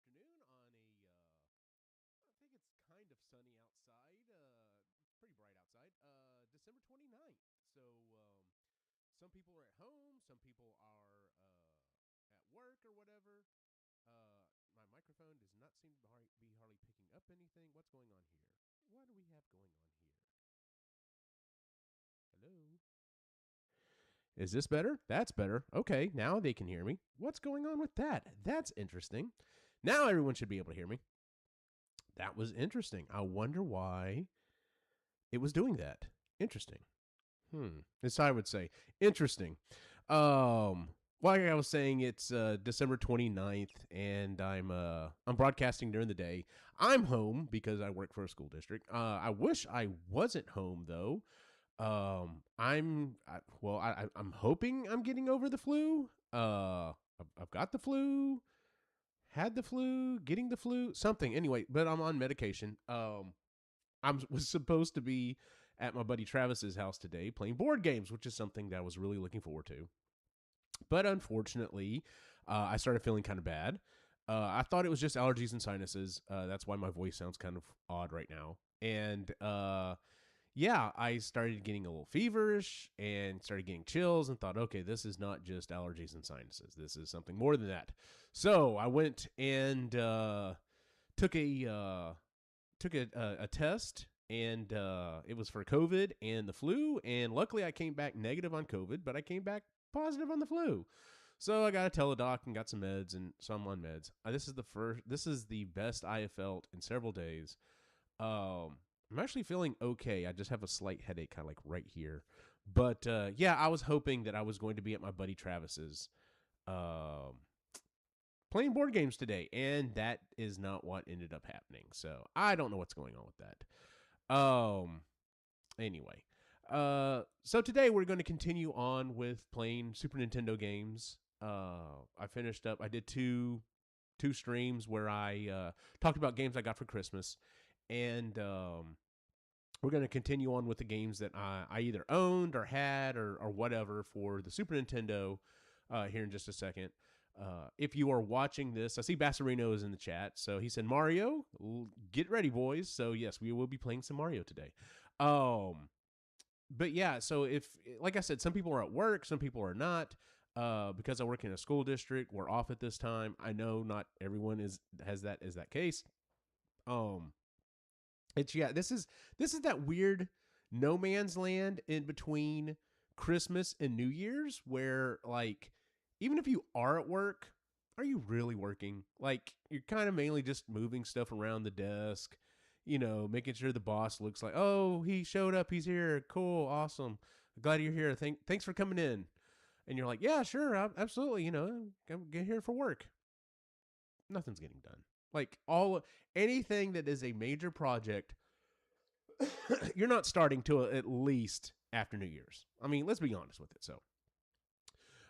afternoon on I think it's kind of sunny outside, pretty bright outside, December 29th. So, some people are at home, some people are at work or whatever. My microphone does not seem to be hardly picking up anything. What's going on here? What do we have going on here? Hello? Is this better? That's better. Okay, now they can hear me. What's going on with that? That's interesting. Now everyone should be able to hear me. That was interesting. I wonder why it was doing that. Interesting. As I would say. Interesting. Like I was saying, it's December 29th, and I'm broadcasting during the day. I'm home because I work for a school district. I wish I wasn't home though. I'm hoping I'm getting over the flu. I've got the flu, had the flu, getting the flu, something. Anyway, but I'm on medication. Was supposed to be at my buddy Travis's house today playing board games, which is something that I was really looking forward to. But unfortunately, I started feeling kind of bad. I thought it was just allergies and sinuses. That's why my voice sounds kind of odd right now. And yeah, I started getting a little feverish and started getting chills and thought, okay, this is not just allergies and sinuses. This is something more than that. So I went and took a test, and it was for COVID and the flu. And luckily, I came back negative on COVID, but I came back positive on the flu. So I got a teledoc and got some meds, and so I'm on meds. This is the best I have felt in several days. I'm actually feeling okay. I just have a slight headache, kind of like right here. But yeah, I was hoping that I was going to be at my buddy Travis's playing board games today, and that is not what ended up happening. So I don't know what's going on with that. Anyway, so today we're going to continue on with playing Super Nintendo games. I finished up. I did two streams where I talked about games I got for Christmas, and we're going to continue on with the games that I either owned or had or whatever for the Super Nintendo here in just a second. If you are watching this, I see Bassarino is in the chat. So he said, Mario, get ready, boys. So yes, we will be playing some Mario today. But yeah, so if, like I said, some people are at work, some people are not. Because I work in a school district, we're off at this time. I know not everyone is that case. This is that weird no man's land in between Christmas and New Year's where, like, even if you are at work, are you really working? Like, you're kind of mainly just moving stuff around the desk, making sure the boss looks like, oh, he showed up, he's here, cool, awesome, glad you're here, thanks for coming in. And you're like, yeah, sure, absolutely, get here for work. Nothing's getting done. Like, anything that is a major project, you're not starting till at least after New Year's. I mean, let's be honest with it. So,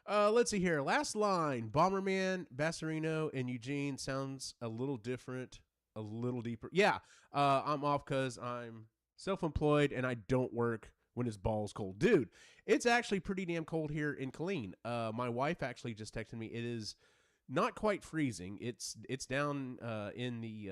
let's see here. Last line: Bomberman, Bassarino, and Eugene sounds a little different, a little deeper. Yeah, I'm off because I'm self-employed and I don't work when it's balls cold, dude. It's actually pretty damn cold here in Killeen. My wife actually just texted me. It is not quite freezing. It's down in the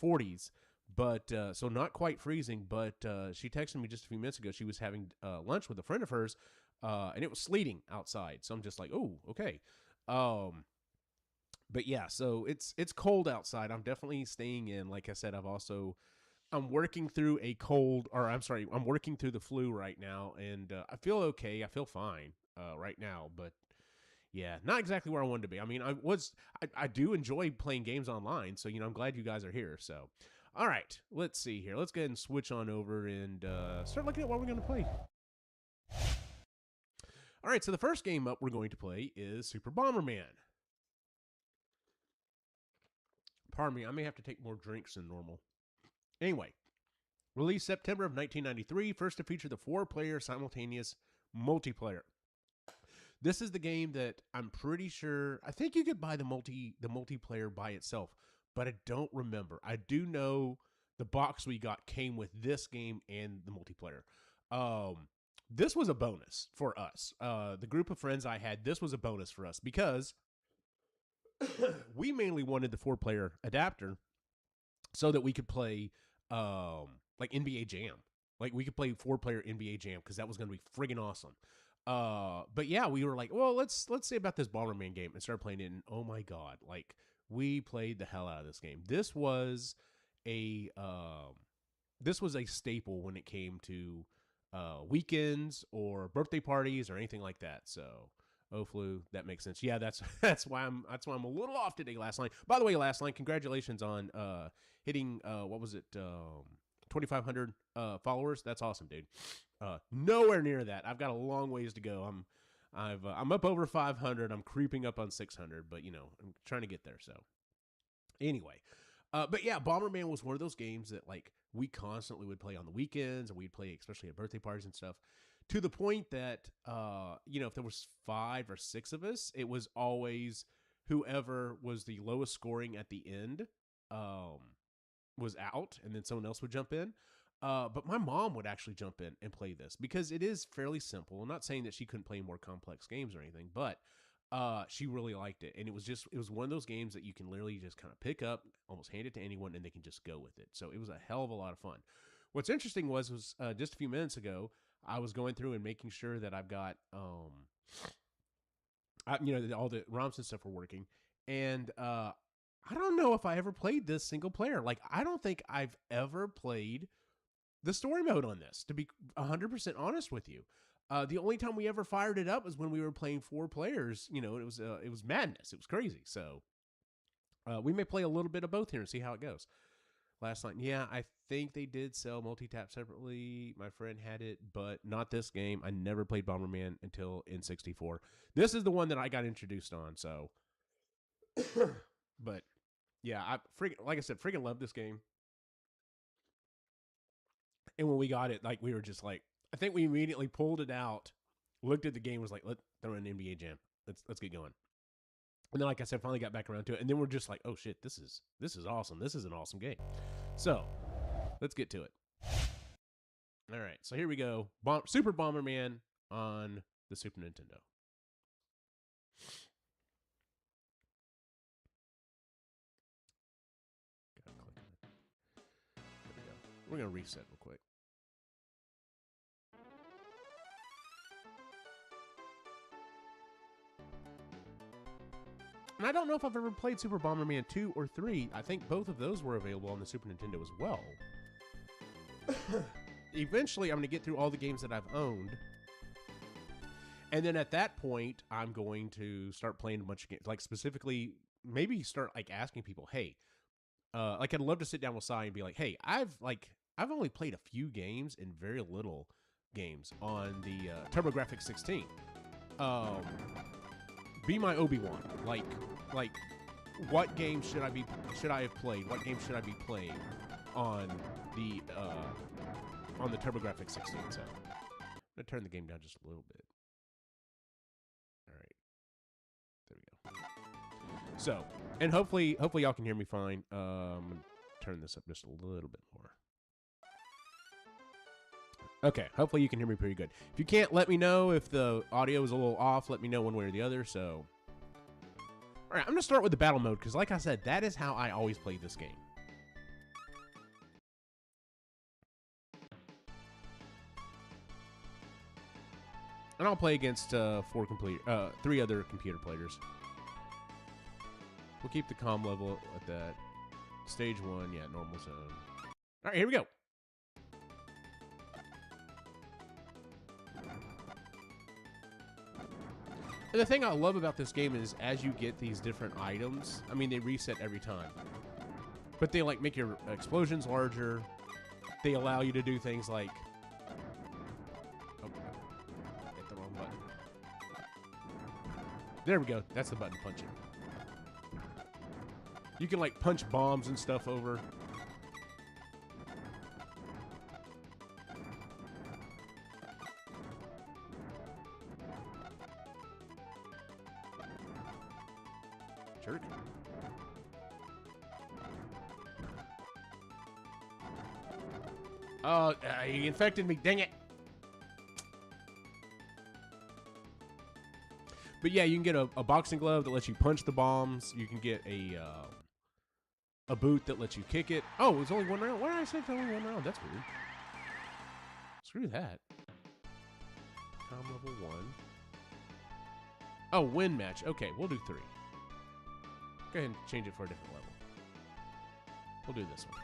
40s, but so not quite freezing. But she texted me just a few minutes ago. She was having lunch with a friend of hers, and it was sleeting outside. So I'm just like, oh, okay. But yeah, so it's cold outside. I'm definitely staying in. Like I said, I'm working through I'm working through the flu right now, and I feel okay. I feel fine right now, but yeah, not exactly where I wanted to be. I mean, I do enjoy playing games online, so I'm glad you guys are here. So, all right, let's see here. Let's go ahead and switch on over and start looking at what we're going to play. All right, so the first game up we're going to play is Super Bomberman. Pardon me, I may have to take more drinks than normal. Anyway, released September of 1993, first to feature the 4-player simultaneous multiplayer. This is the game that I'm pretty sure, I think you could buy the multiplayer by itself, but I don't remember. I do know the box we got came with this game and the multiplayer. This was a bonus for us. The group of friends I had, this was a bonus for us because we mainly wanted the 4-player adapter so that we could play like NBA Jam. Like we could play 4-player NBA Jam because that was going to be friggin' awesome. But yeah, we were like, well, let's see about this Bomberman game and start playing it. And oh my god, like we played the hell out of this game. This was a staple when it came to weekends or birthday parties or anything like that. So, oh flu, that makes sense. Yeah, that's why I'm a little off today. Last line. By the way, last line. Congratulations on hitting what was it? 2,500 followers. That's awesome, dude. Nowhere near that. I've got a long ways to go. I'm up over 500. I'm creeping up on 600, but you know, I'm trying to get there. So anyway, but yeah, Bomberman was one of those games that like we constantly would play on the weekends, and we'd play especially at birthday parties and stuff. To the point that you know, if there was 5 or 6 of us, it was always whoever was the lowest scoring at the end was out, and then someone else would jump in. But my mom would actually jump in and play this because it is fairly simple. I'm not saying that she couldn't play more complex games or anything, but she really liked it. And it was one of those games that you can literally just kind of pick up, almost hand it to anyone, and they can just go with it. So it was a hell of a lot of fun. What's interesting was just a few minutes ago, I was going through and making sure that I've got, you know, all the ROMs and stuff were working. And I don't know if I ever played this single player. Like, I don't think I've ever played the story mode on this, to be 100% honest with you. The only time we ever fired it up was when we were playing 4 players, you know, and it was madness. It was crazy. So we may play a little bit of both here and see how it goes. Last night, yeah, I think they did sell multi-tap separately. My friend had it, but not this game. I never played Bomberman until N64. This is the one that I got introduced on, so. But, yeah, like I said, freaking love this game. And when we got it, like, we were just like, I think we immediately pulled it out, looked at the game, was like, let's throw in an NBA Jam. Let's get going. And then, like I said, finally got back around to it. And then we're just like, oh, shit, this is awesome. This is an awesome game. So, let's get to it. All right, so here we go. Super Bomberman on the Super Nintendo. There we go. We're going to reset real quick. And I don't know if I've ever played Super Bomberman 2 or 3. I think both of those were available on the Super Nintendo as well. Eventually, I'm going to get through all the games that I've owned. And then at that point, I'm going to start playing a bunch of games. Like, specifically, maybe start, like, asking people, hey, like, I'd love to sit down with Sai and be like, hey, I've only played a few games and very little games on the TurboGrafx 16. Be my Obi-Wan. Like, what game should I have played? What game should I be playing on the TurboGrafx 16? So I'm gonna turn the game down just a little bit. All right, there we go. So, and hopefully y'all can hear me fine. I'm gonna turn this up just a little bit more. Okay, hopefully you can hear me pretty good. If you can't, let me know. If the audio is a little off, let me know one way or the other. So, all right, I'm gonna start with the battle mode because, like I said, that is how I always play this game. And I'll play against 3 other computer players. We'll keep the comm level at that. Stage 1, yeah, normal zone. All right, here we go. And the thing I love about this game is as you get these different items, I mean, they reset every time. But they, like, make your explosions larger. They allow you to do things like... Oh, hit the wrong button. There we go. That's the button punching. You can, like, punch bombs and stuff over. Jerk. Oh, he infected me. Dang it. But yeah, you can get a boxing glove that lets you punch the bombs. You can get a boot that lets you kick it. Oh, it was only one round. Why did I say it's only one round? That's weird. Screw that. Time level 1. Oh, win match. Okay, we'll do 3. Go ahead and change it for a different level. We'll do this one.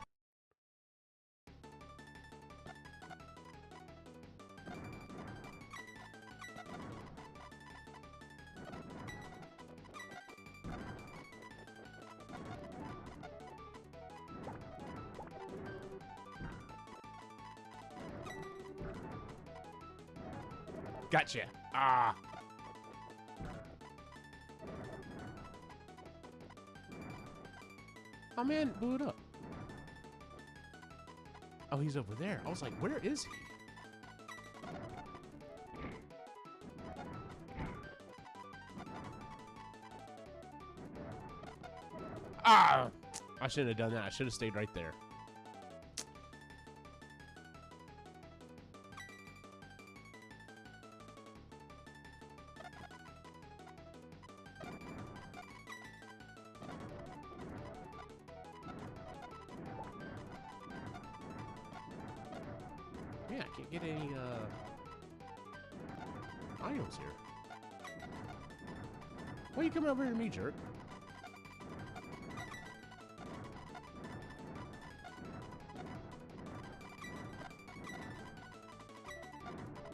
Gotcha. Ah. Oh man, blew it up. Oh, he's over there. I was like, where is he? Ah! I shouldn't have done that. I should have stayed right there. Yeah, I can't get any items here. Why are you coming over here to me, jerk?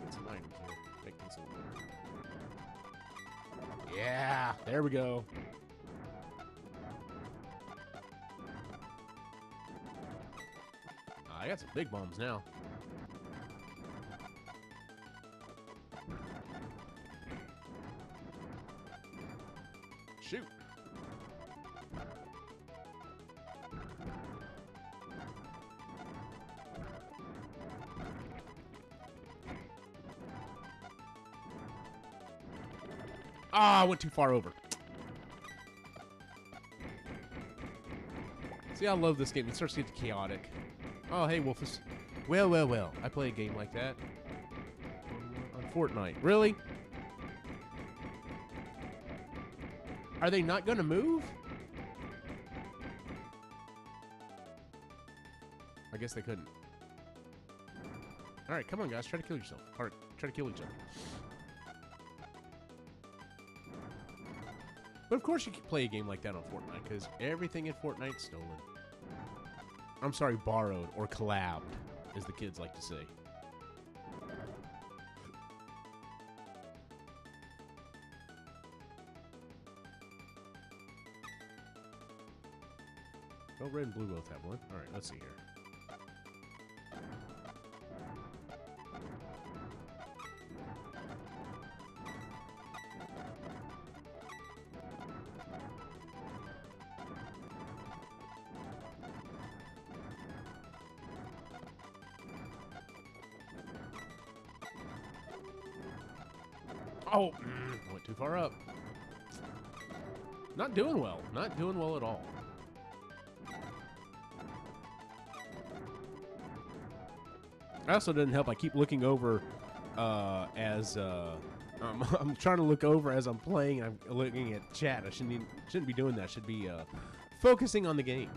Get some items here. Make them some. Yeah, there we go. I got some big bombs now. Shoot. Ah, I went too far over. See, I love this game. It starts to get chaotic. Oh, hey, Wolfus. Well, well, well. I play a game like that. On Fortnite. Really? Are they not going to move? I guess they couldn't. Alright, come on, guys. Try to kill yourself. Or try to kill each other. But of course you can play a game like that on Fortnite, because everything in Fortnite's stolen. I'm sorry, borrowed or collabed, as the kids like to say. Oh, red and blue both have one. Alright, let's see here. Oh, went too far up. Not doing well. Not doing well at all. Also doesn't help. I keep looking over as I'm trying to look over as I'm playing. And I'm looking at chat. I shouldn't be doing that. I should be focusing on the game.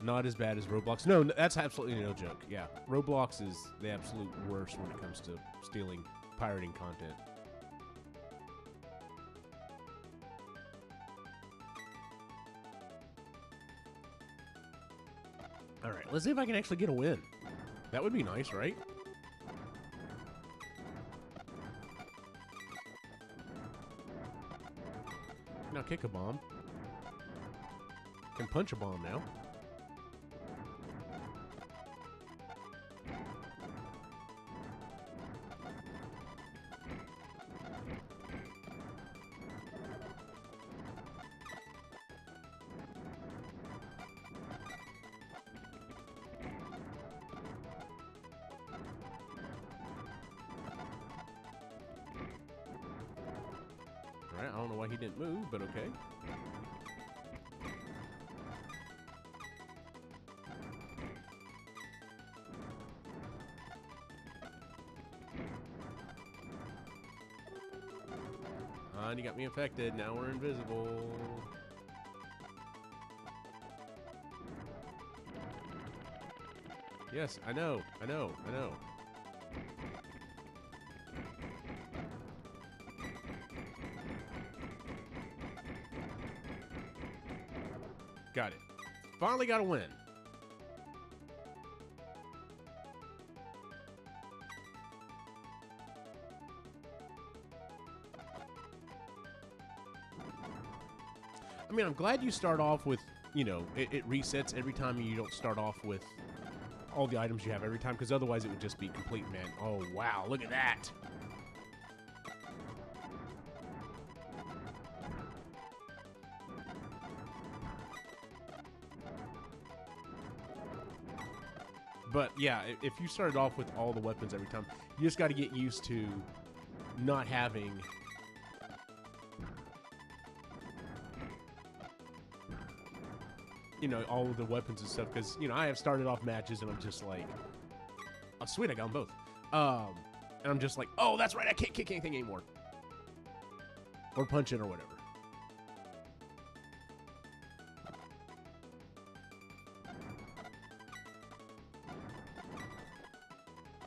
Not as bad as Roblox. No, that's absolutely no joke. Yeah, Roblox is the absolute worst when it comes to stealing, pirating content. All right, let's see if I can actually get a win. That would be nice, right? Now kick a bomb. Can punch a bomb now. Alright, I don't know why he didn't move, but okay. on, you got me infected. Now we're invisible. Yes, I know. Got it. Finally got a win. I mean, I'm glad you start off with, you know, it resets every time and you don't start off with all the items you have every time, because otherwise it would just be complete, man. Oh, wow, look at that. But yeah, if you started off with all the weapons every time, you just got to get used to not having you know, all of the weapons and stuff, because, you know, I have started off matches and I'm just like, oh, sweet, I got them both. And I'm just like, oh, that's right, I can't kick anything anymore. Or punch it or whatever.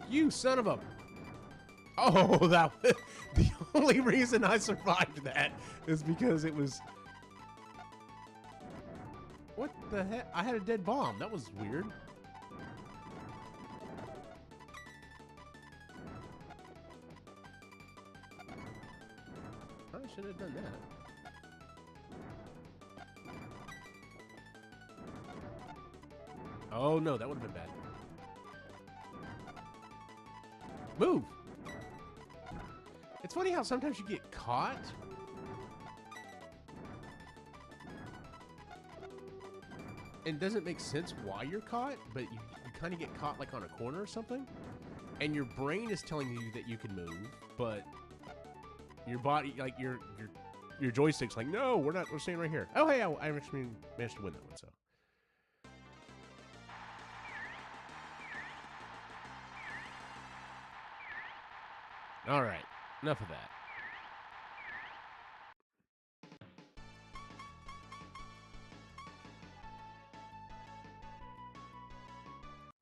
You son of a... Oh, that was... The only reason I survived that is because it was... What the heck? I had a dead bomb. That was weird. I should have done that. Oh no, that would have been bad. Move! It's funny how sometimes you get caught. And it doesn't make sense why you're caught, but you kind of get caught like on a corner or something. And your brain is telling you that you can move, but your body, like your joystick's like, no, we're staying right here. Oh, hey, I actually managed to win that one, so. All right, enough of that.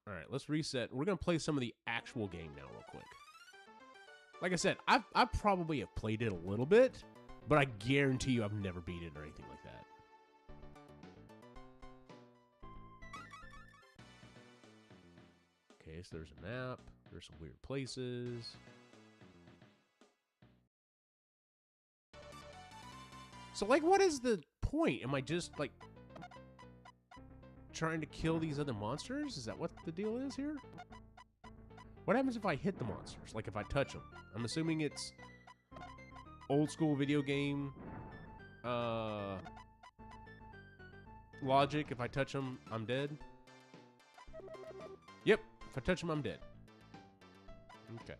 All right, let's reset. We're going to play some of the actual game now real quick. Like I said, I probably have played it a little bit, but I guarantee you I've never beat it or anything like that. Okay, so there's a map. There's some weird places. So, like, what is the point? Am I just, like, trying to kill these other monsters? Is that what the deal is here? What happens if I hit the monsters? Like, if I touch them? I'm assuming it's old school video game logic. If I touch them, I'm dead. Yep. If I touch them, I'm dead. Okay.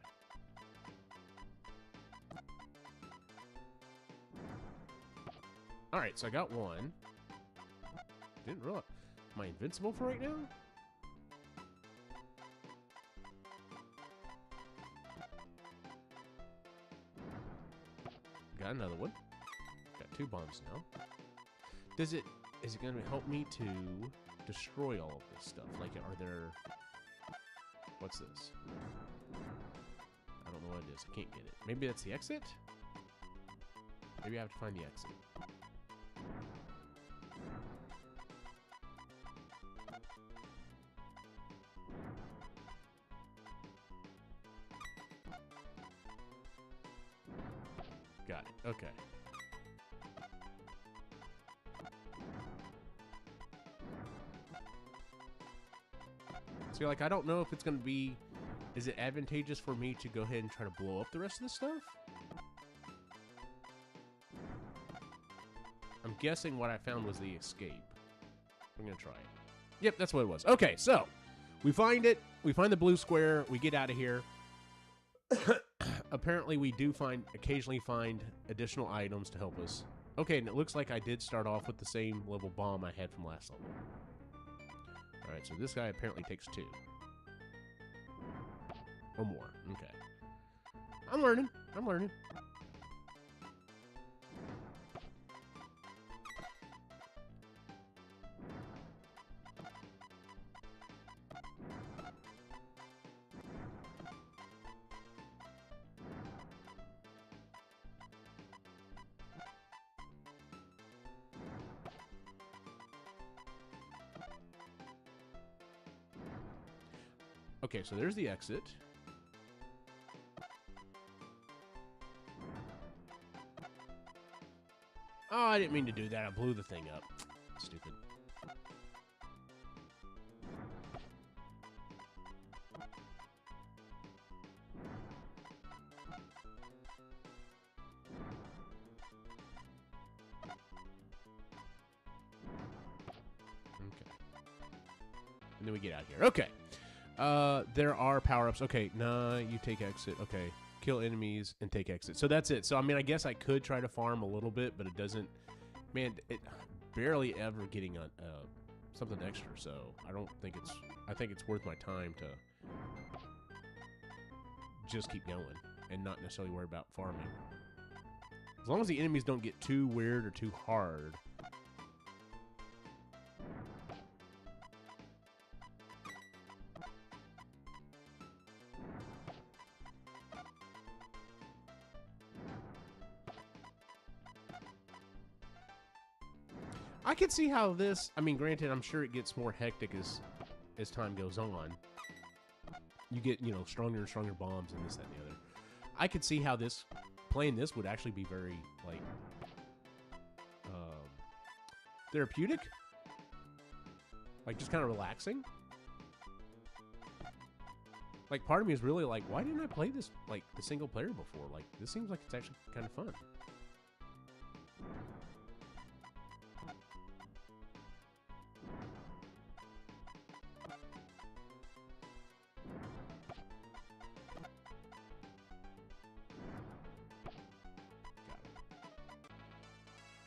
Alright, so I got one. Didn't realize. Am I invincible for right now? Got another one. Got 2 bombs now. Is it going to help me to destroy all of this stuff? Like, are there... What's this? I don't know what it is. I can't get it. Maybe that's the exit? Maybe I have to find the exit. Got it. Okay. So, like, I don't know if it's going to be... Is it advantageous for me to go ahead and try to blow up the rest of this stuff? I'm guessing what I found was the escape. I'm going to try it. Yep, that's what it was. Okay, so we find it. We find the blue square. We get out of here. Apparently, we do occasionally find additional items to help us. Okay, and it looks like I did start off with the same level bomb I had from last level. Alright, so this guy apparently takes 2. Or more. Okay. I'm learning. Okay, so there's the exit. Oh, I didn't mean to do that. I blew the thing up. Stupid. Okay. And then we get out here. Okay. There are power-ups. Okay, nah, you take exit. Okay. Kill enemies and take exit. So that's it. So, I mean, I guess I could try to farm a little bit, but it doesn't... Man, it barely ever getting something extra, so I don't think it's... I think it's worth my time to just keep going and not necessarily worry about farming. As long as the enemies don't get too weird or too hard... I can see how this... I mean, granted, I'm sure it gets more hectic as time goes on. You get, you know, stronger and stronger bombs and this, that, and the other. I could see how this... Playing this would actually be very, like... therapeutic? Like, just kind of relaxing? Like, part of me is really like, why didn't I play this, like, the single player before? Like, this seems like it's actually kind of fun.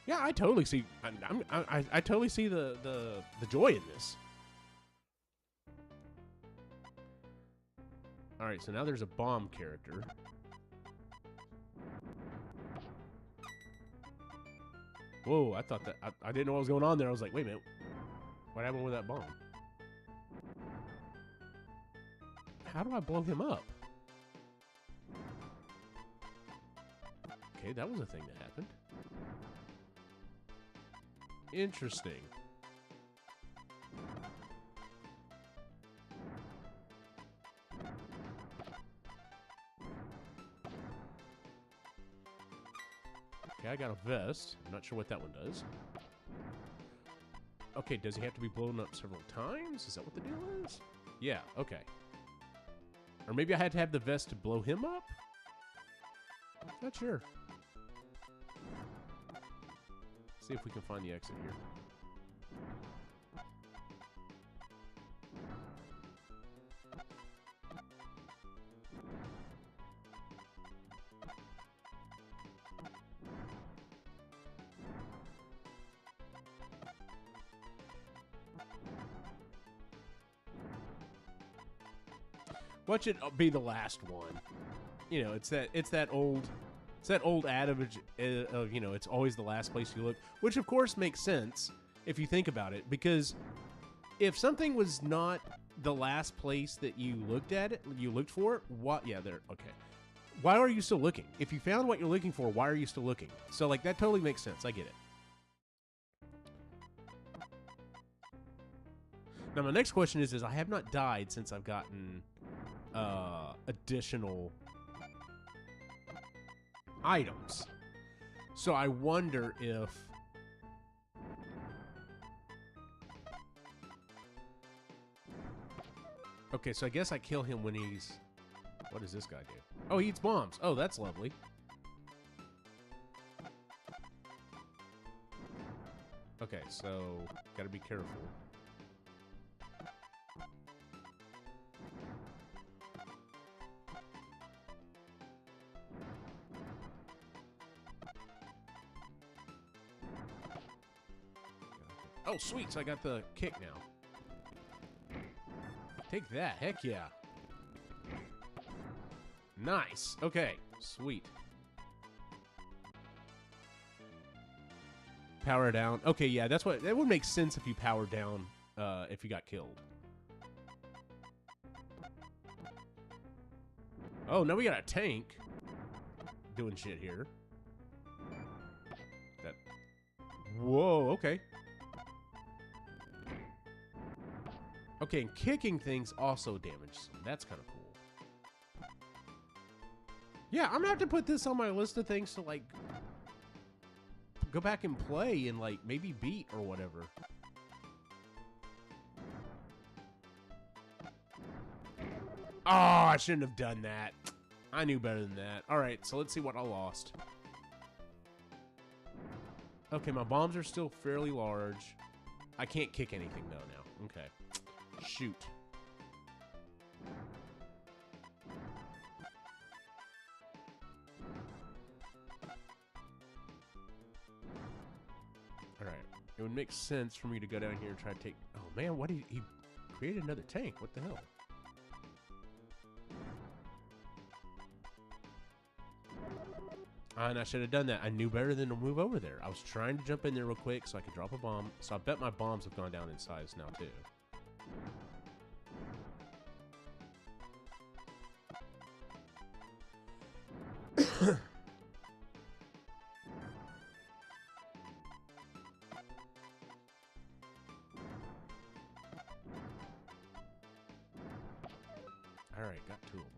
Yeah, I totally see. I totally see the joy in this. All right, so now there's a bomb character. Whoa! I thought that I didn't know what was going on there. I was like, wait a minute, what happened with that bomb? How do I blow him up? Okay, that was a thing that happened. Interesting. Okay, I got a vest. I'm not sure what that one does. Okay, does he have to be blown up several times? Is that what the deal is? Yeah, okay. Or maybe I had to have the vest to blow him up? Not sure. See if we can find the exit here. Watch it be the last one. You know, it's that old adage of, you know, it's always the last place you look, which of course makes sense if you think about it, because if something was not the last place that you looked for, what? Yeah, there. Okay. Why are you still looking? If you found what you're looking for, why are you still looking? So, like, that totally makes sense. I get it. Now, my next question is I have not died since I've gotten additional items. So I wonder if... Okay, so I guess I kill him when he's... What does this guy do? Oh, he eats bombs. Oh, that's lovely. Okay, so gotta be careful. Oh, sweet. So I got the kick now. Take that. Heck yeah. Nice. Okay. Sweet. Power down. Okay, yeah, that's what... That would make sense if you power down if you got killed. Oh, now we got a tank doing shit here. That... Whoa, okay. Okay, and kicking things also damages them. That's kind of cool. Yeah, I'm gonna have to put this on my list of things to, like, go back and play and, like, maybe beat or whatever. Oh, I shouldn't have done that. I knew better than that. All right, so let's see what I lost. Okay, my bombs are still fairly large. I can't kick anything, though, now. Okay. Shoot. All right. It would make sense for me to go down here and try to take... Oh, man, what did he created another tank. What the hell? And I should have done that. I knew better than to move over there. I was trying to jump in there real quick so I could drop a bomb. So I bet my bombs have gone down in size now, too. All right, got 2 of them.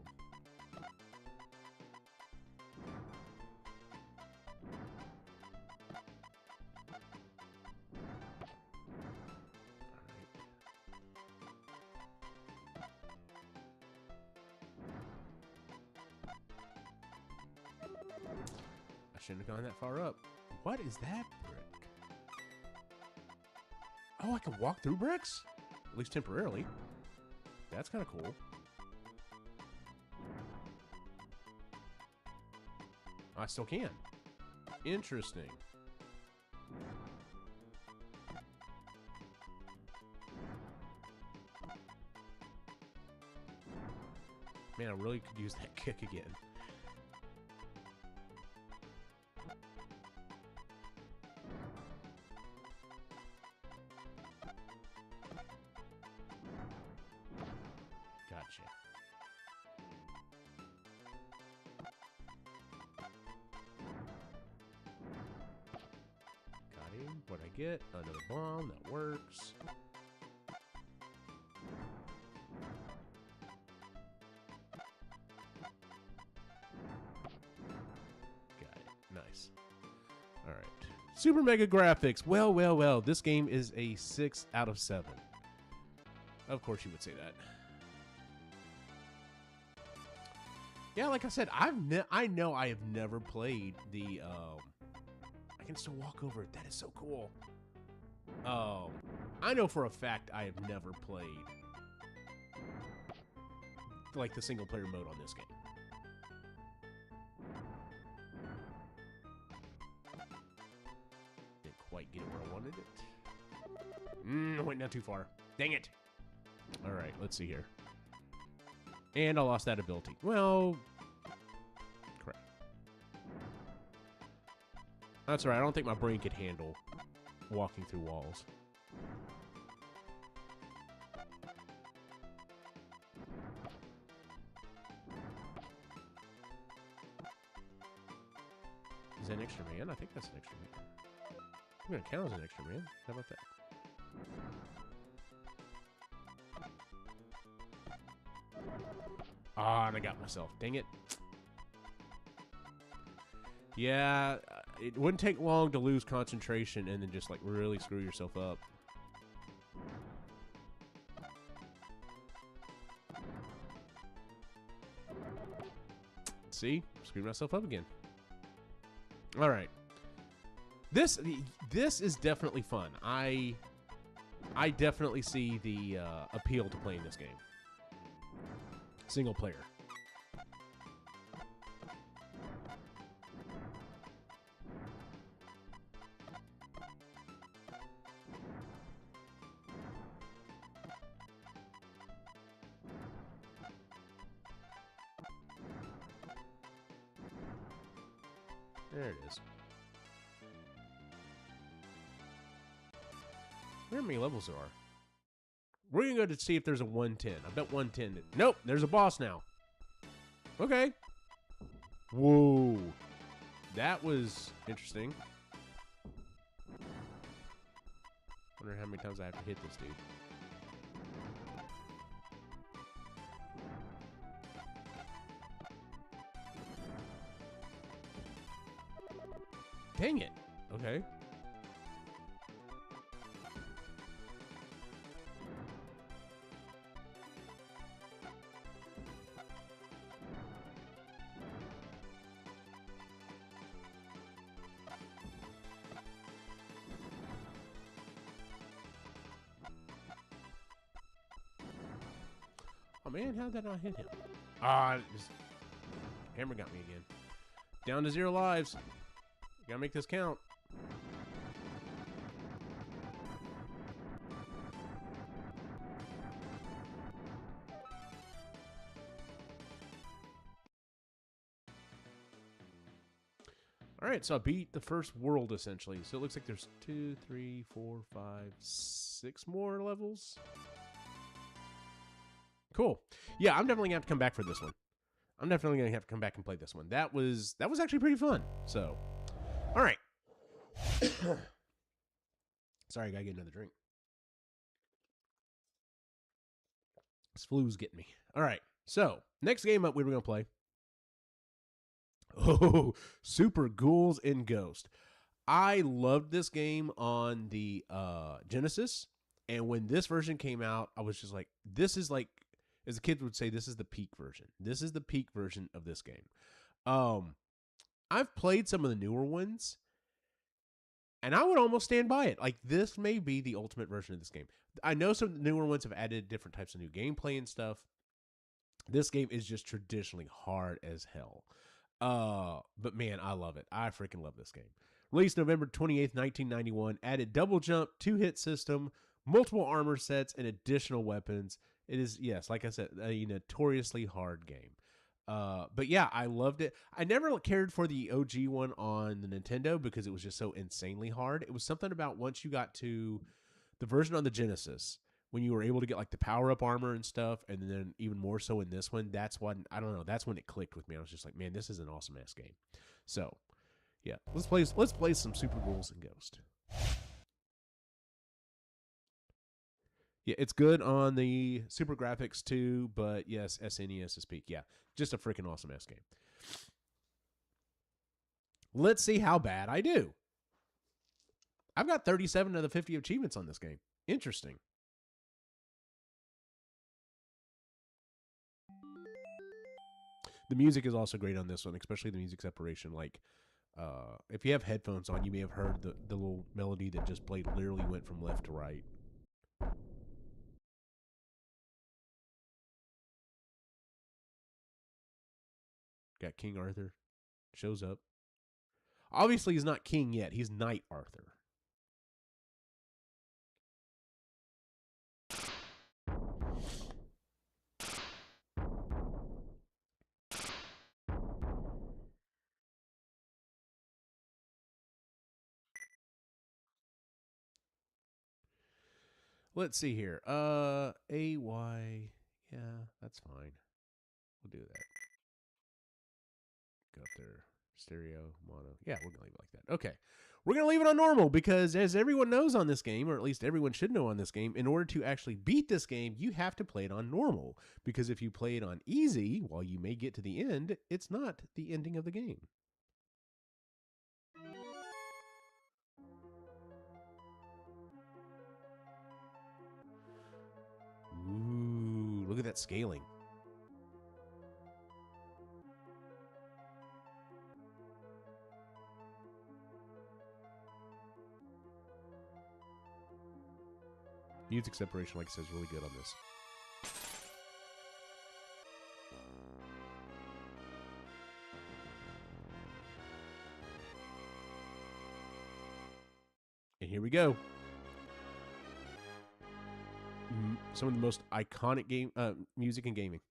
I shouldn't have gone that far up. What is that brick? Oh, I can walk through bricks? At least temporarily. That's kind of cool. I still can. Interesting. Man, I really could use that kick again. Gotcha. Got him. What'd I get? Another bomb. That works. Got it. Nice. All right. Super Mega Graphics. Well, well, well. This game is a 6 out of 7. Of course you would say that. Yeah, like I said, I know I have never played the I can still walk over it. That is so cool. I know for a fact I have never played like the single player mode on this game. Didn't quite get it where I wanted it. I went not too far. Dang it. All right, let's see here. And I lost that ability. Well, crap. That's all right. I don't think my brain could handle walking through walls. Is that an extra man? I think that's an extra man. I'm going to count as an extra man. How about that? Ah, and I got myself. Dang it. Yeah, it wouldn't take long to lose concentration and then just, like, really screw yourself up. See? Screwed myself up again. All right. This is definitely fun. I definitely see the appeal to playing this game. Single player. There it is. How many levels there are? We're going to go to see if there's a 110. I bet 110. Nope, there's a boss now. Okay. Whoa. That was interesting. Wonder how many times I have to hit this dude. Dang it. Okay. Oh man, how'd that not hit him? Ah, hammer got me again. Down to 0 lives. Gotta make this count. All right, so I beat the first world essentially. So it looks like there's 2, 3, 4, 5, 6 more levels. Cool. Yeah, I'm definitely gonna have to come back for this one. I'm definitely gonna have to come back and play this one. That was actually pretty fun. So, all right. Sorry, I gotta get another drink. This flu's getting me. All right. So next game up, we were gonna play. Oh, Super Ghouls and Ghost. I loved this game on the Genesis, and when this version came out, I was just like, this is like, as the kids would say, this is the peak version. This is the peak version of this game. I've played some of the newer ones, and I would almost stand by it. Like, this may be the ultimate version of this game. I know some of the newer ones have added different types of new gameplay and stuff. This game is just traditionally hard as hell. But man, I love it. I freaking love this game. Released November 28th, 1991. Added double jump, 2-hit system, multiple armor sets, and additional weapons. It is, yes, like I said, a notoriously hard game. But yeah, I loved it. I never cared for the OG one on the Nintendo because it was just so insanely hard. It was something about once you got to the version on the Genesis, when you were able to get like the power-up armor and stuff, and then even more so in this one, that's when, I don't know, that's when it clicked with me. I was just like, man, this is an awesome-ass game. So, yeah, let's play some Super Ghouls and Ghost. Yeah, it's good on the Super Graphics too, but yes, SNES is peak. Yeah, just a freaking awesome-ass game. Let's see how bad I do. I've got 37 of the 50 achievements on this game. Interesting. The music is also great on this one, especially the music separation. Like, if you have headphones on, you may have heard the little melody that just played, literally went from left to right. Got King Arthur. Shows up. Obviously, he's not king yet. He's Knight Arthur. Let's see here. AY. Yeah, that's fine. We'll do that. Go up there. Stereo, mono. Yeah, we're going to leave it like that. Okay. We're going to leave it on normal because, as everyone knows on this game, or at least everyone should know on this game, in order to actually beat this game, you have to play it on normal. Because if you play it on easy, while you may get to the end, it's not the ending of the game. Ooh, look at that scaling. Music separation, like I said, is really good on this. And here we go. Some of the most iconic game music in gaming.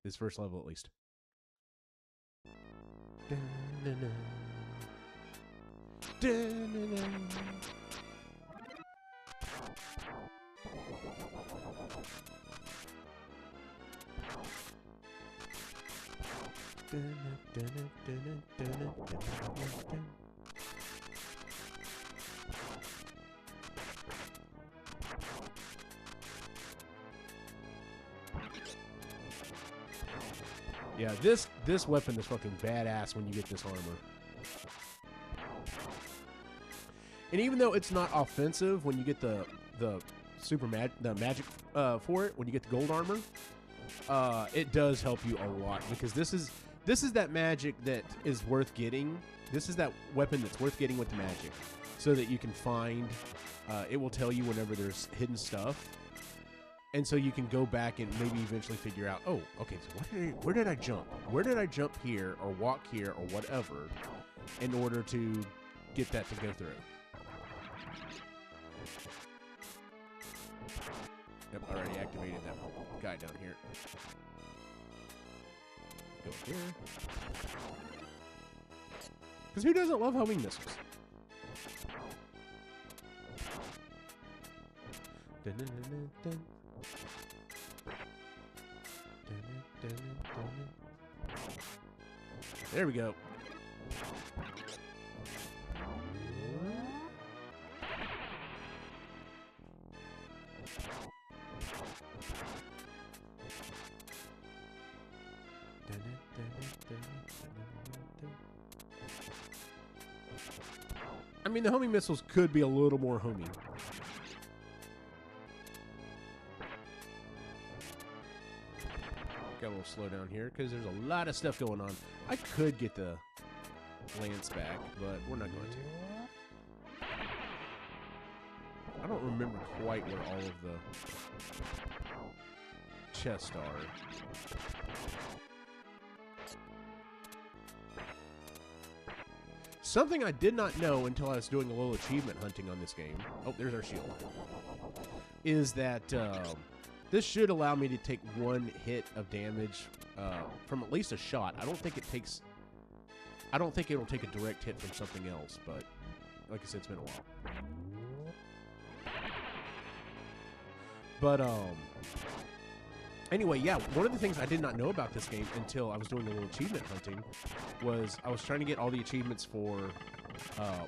This first level, at least. Yeah, this weapon is fucking badass when you get this armor. And even though it's not offensive when you get the magic for it, when you get the gold armor, it does help you a lot, because this is that magic that is worth getting. This is that weapon that's worth getting with the magic, so that you can find. It will tell you whenever there's hidden stuff, and so you can go back and maybe eventually figure out. Oh, okay. So where did I jump? Where did I jump here or walk here or whatever, in order to get that to go through? Yep, already activated that guy down here. Go here. Because who doesn't love homing missiles? Dun, dun, dun, dun, dun. Dun, dun, dun, dun, dun. There we go. I mean, the homing missiles could be a little more homing. Got a little slow down here because there's a lot of stuff going on. I could get the lance back, but we're not going to. I don't remember quite where all of the chests are. Something I did not know until I was doing a little achievement hunting on this game. Oh, there's our shield. Is that this should allow me to take one hit of damage from at least a shot. I don't think it will take a direct hit from something else, but like I said, it's been a while. But anyway, yeah, one of the things I did not know about this game until I was doing a little achievement hunting was I was trying to get all the achievements for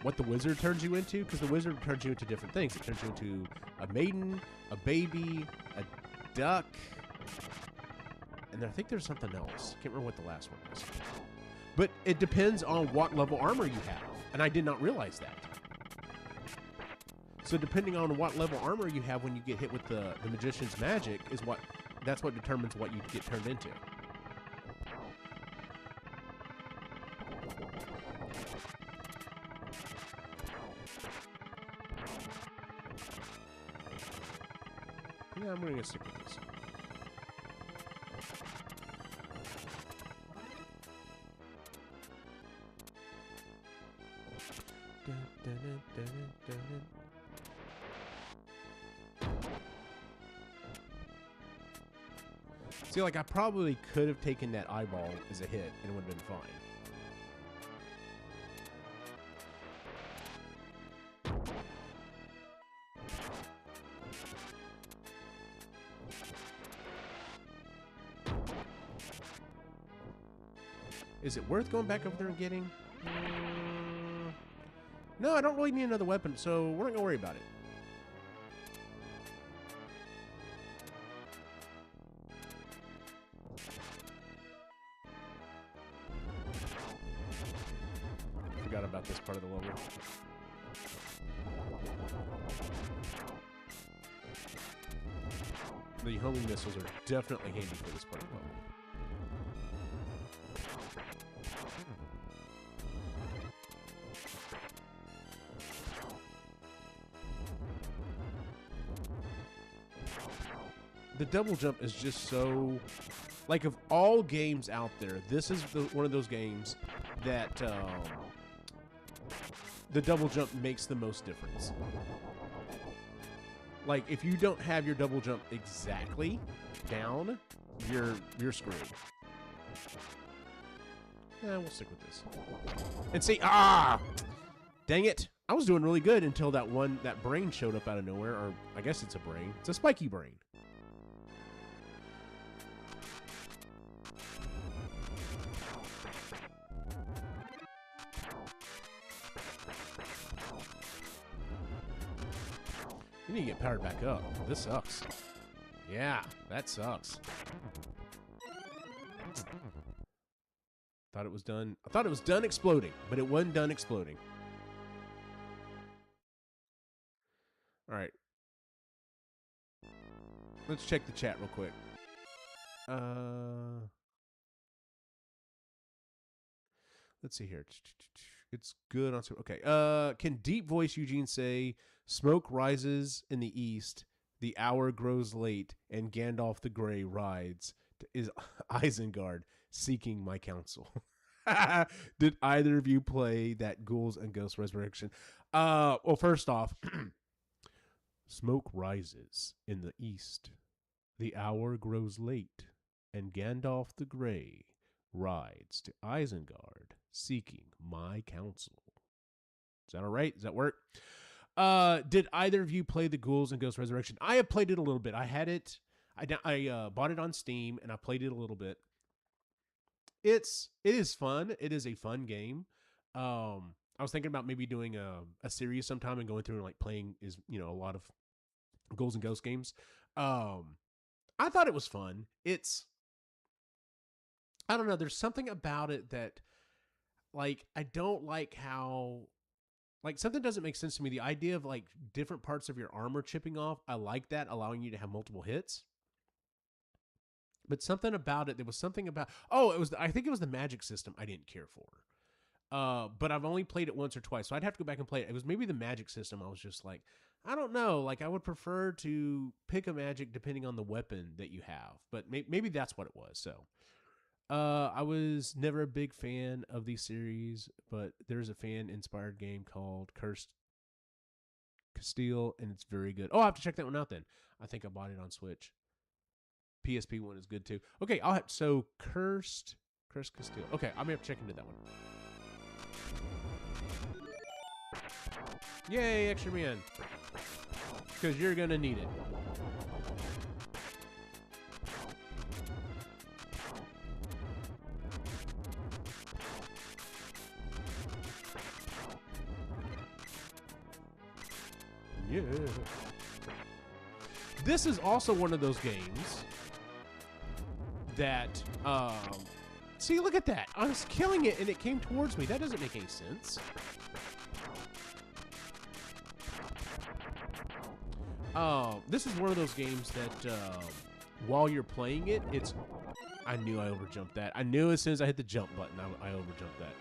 what the wizard turns you into, because the wizard turns you into different things. It turns you into a maiden, a baby, a duck, and then I think there's something else. Can't remember what the last one was. But it depends on what level armor you have, and I did not realize that. So depending on what level armor you have when you get hit with the magician's magic that's what determines what you get turned into. Yeah, I'm going to stick with this. Dun, dun, dun, dun, dun, dun. See, like, I probably could have taken that eyeball as a hit, and it would have been fine. Is it worth going back over there and getting? No, I don't really need another weapon, so we're not going to worry about it. Forgot about this part of the level. The homing missiles are definitely handy for this part of the level. The double jump is just so... Like, of all games out there, this is one of those games that the double jump makes the most difference. Like, if you don't have your double jump exactly down, you're screwed. Yeah, we'll stick with this. And see, dang it! I was doing really good until that brain showed up out of nowhere, or I guess it's a brain. It's a spiky brain. You need to get powered back up. This sucks. Yeah, that sucks. Thought it was done. I thought it was done exploding, but it wasn't done exploding. All right. Let's check the chat real quick. Let's see here. It's good on. Okay. Can Deep Voice Eugene say smoke rises in the east, the hour grows late, and Gandalf the Grey rides? Is Isengard seeking my counsel? Did either of you play that Ghouls and Ghosts Resurrection? Well, first off, smoke rises in the east, the hour grows late, and Gandalf the Grey rides to Isengard seeking my counsel. Is that all right? Does that work? Did either of you play the Ghouls and Ghosts Resurrection? I have played it a little bit. I had it. I bought it on Steam and I played it a little bit. It is fun. It is a fun game. I was thinking about maybe doing a series sometime and going through and like playing a lot of Ghouls and Ghosts games. I thought it was fun. I don't know. There's something about it that, like, I don't like how, like, something doesn't make sense to me. The idea of, like, different parts of your armor chipping off, I like that, allowing you to have multiple hits. But something about it, there was something about, I think it was the magic system I didn't care for. But I've only played it once or twice, so I'd have to go back and play it. It was maybe the magic system. I was just like, I don't know. Like, I would prefer to pick a magic depending on the weapon that you have. But maybe that's what it was, so. I was never a big fan of these series, but there's a fan-inspired game called Cursed Castile, and it's very good. Oh, I'll have to check that one out then. I think I bought it on Switch. PSP one is good too. Okay, so Cursed Castile. Okay, I'm gonna have to check into that one. Yay, extra man. Because you're gonna need it. Yeah. This is also one of those games that, see, look at that. I was killing it and it came towards me. That doesn't make any sense. This is one of those games that, while you're playing it, I knew I overjumped that. I knew as soon as I hit the jump button, I overjumped that.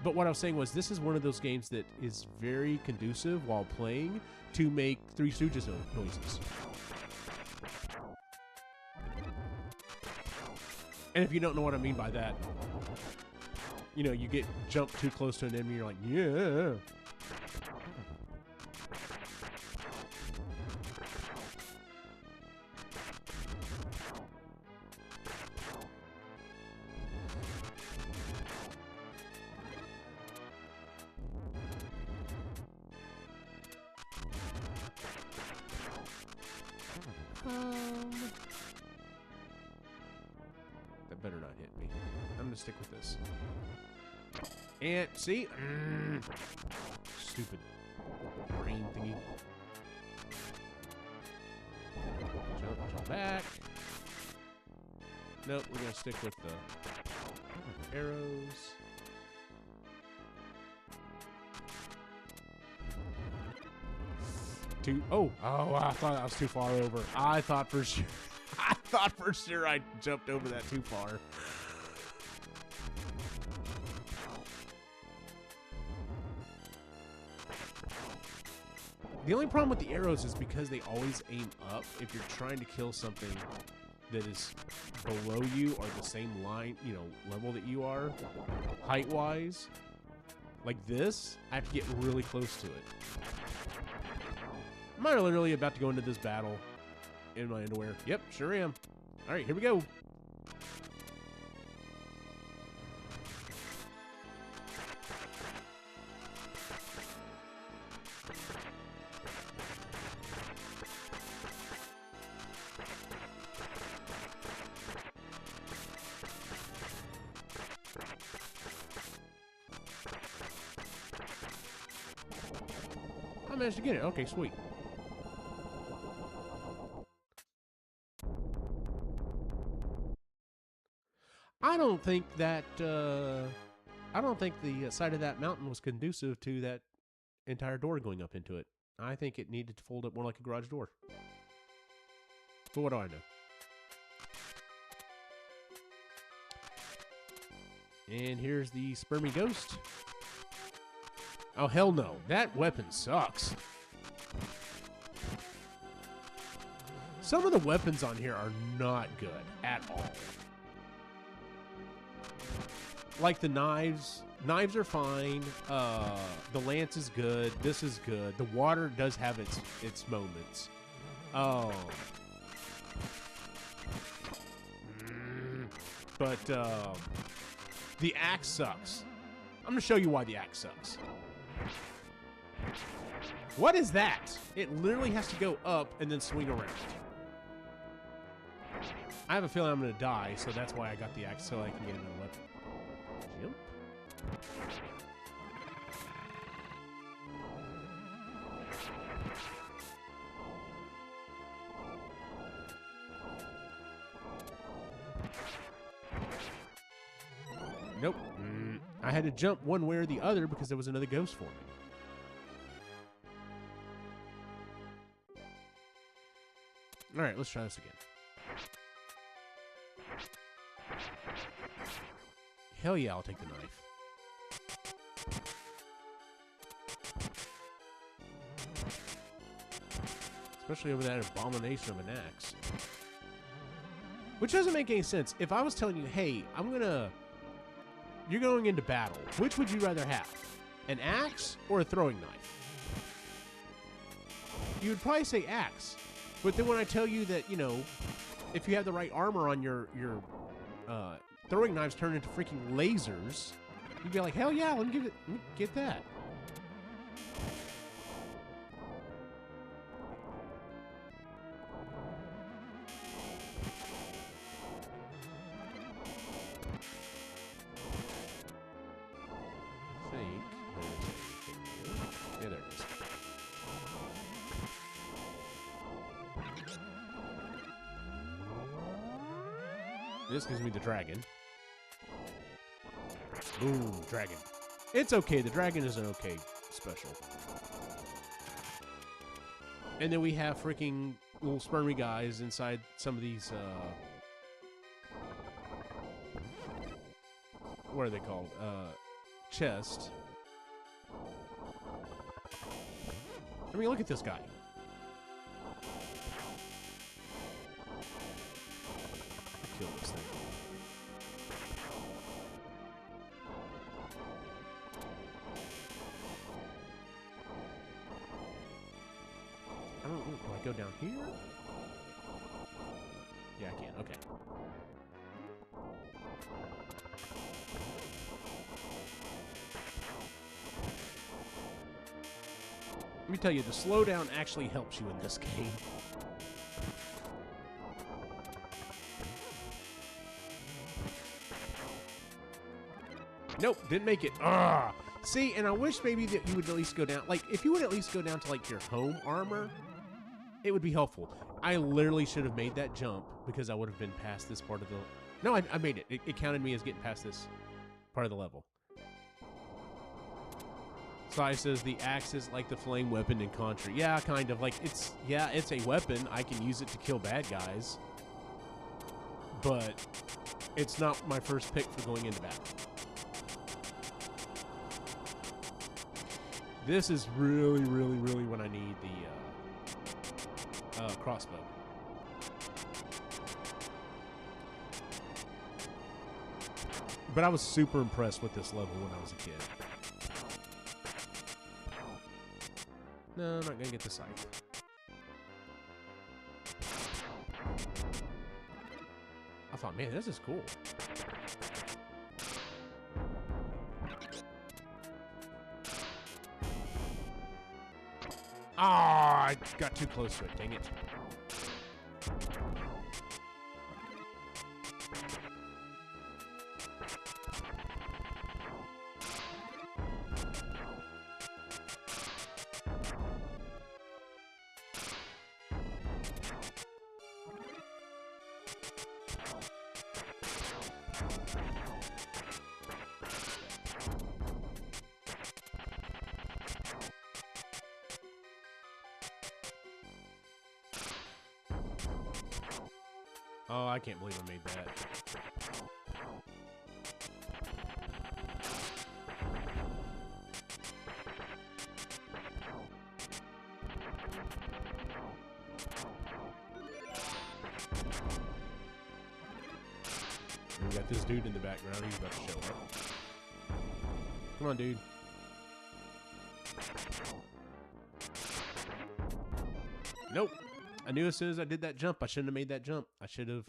But what I was saying was, this is one of those games that is very conducive while playing to make Three Stooges noises. And if you don't know what I mean by that, you get jumped too close to an enemy, you're like, yeah. That better not hit me. I'm gonna stick with this. And see, stupid brain thingy. Jump back. Nope, we're gonna stick with the arrows. I thought I was too far over. I thought for sure I jumped over that too far. The only problem with the arrows is because they always aim up. If you're trying to kill something that is below you or the same line, level that you are, height-wise, like this, I have to get really close to it. Am I literally about to go into this battle in my underwear? Yep, sure am. All right, here we go. I managed to get it. Okay, sweet. I don't think the side of that mountain was conducive to that entire door going up into it. I think it needed to fold up more like a garage door. But what do I know? And here's the spermy ghost. Oh, hell no. That weapon sucks. Some of the weapons on here are not good at all. Like the knives. Knives are fine. The lance is good. This is good. The water does have its moments. Oh. But the axe sucks. I'm going to show you why the axe sucks. What is that? It literally has to go up and then swing around. I have a feeling I'm going to die, so that's why I got the axe, so I can get another weapon. Jump. Nope. I had to jump one way or the other because there was another ghost for me. All right, let's try this again. Hell yeah, I'll take the knife. Especially over that abomination of an axe. Which doesn't make any sense. If I was telling you, hey, you're going into battle, which would you rather have? An axe or a throwing knife? You would probably say axe. But then when I tell you that, you know, if you have the right armor on your throwing knives turn into freaking lasers, you'd be like, hell yeah, let me get that. I think there's anything here. Yeah, there it is. This gives me the dragon. Boom, dragon. It's okay. The dragon is an okay special. And then we have freaking little spermy guys inside some of these, what are they called? Chest. I mean, look at this guy. Kill this thing. I don't know. Do I go down here? Yeah, I can. Okay. Let me tell you, the slowdown actually helps you in this game. Nope, didn't make it. Ah, see, and I wish maybe that you would at least go down. Like, if you would at least go down to, like, your home armor, it would be helpful. I literally should have made that jump because I would have been past this part of the... No, I made it. It counted me as getting past this part of the level. Sai says the axe is like the flame weapon in Contra. Yeah, kind of. Like, it's a weapon. I can use it to kill bad guys. But it's not my first pick for going into battle. This is really, really, really when I need the crossbow. But I was super impressed with this level when I was a kid. No, I'm not gonna get the scythe. I thought, man, this is cool. Ah, I got too close to it. Dang it. Oh, I can't believe I made that. We got this dude in the background. He's about to show up. Come on, dude. Nope. I knew as soon as I did that jump, I shouldn't have made that jump. I should have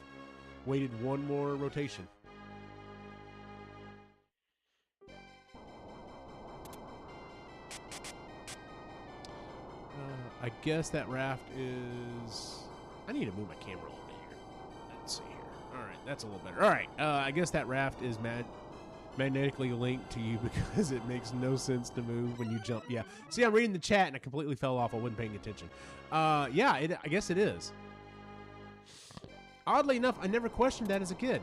waited one more rotation. I guess that raft is... I need to move my camera a little bit here. Let's see here. All right, that's a little better. All right, I guess that raft is magnetically linked to you because it makes no sense to move when you jump. Yeah. See, I'm reading the chat and I completely fell off. I wasn't paying attention. Yeah, I guess it is. Oddly enough, I never questioned that as a kid.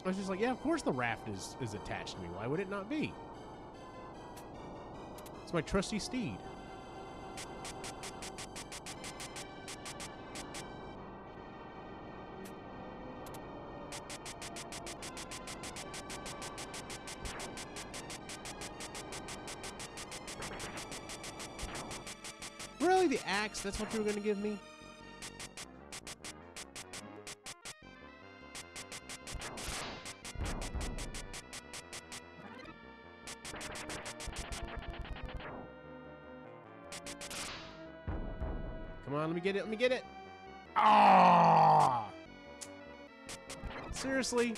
I was just like, yeah, of course the raft is attached to me. Why would it not be? It's my trusty steed. Really? The axe? That's what you were going to give me? Come on, let me get it. Let me get it. Ah! Seriously?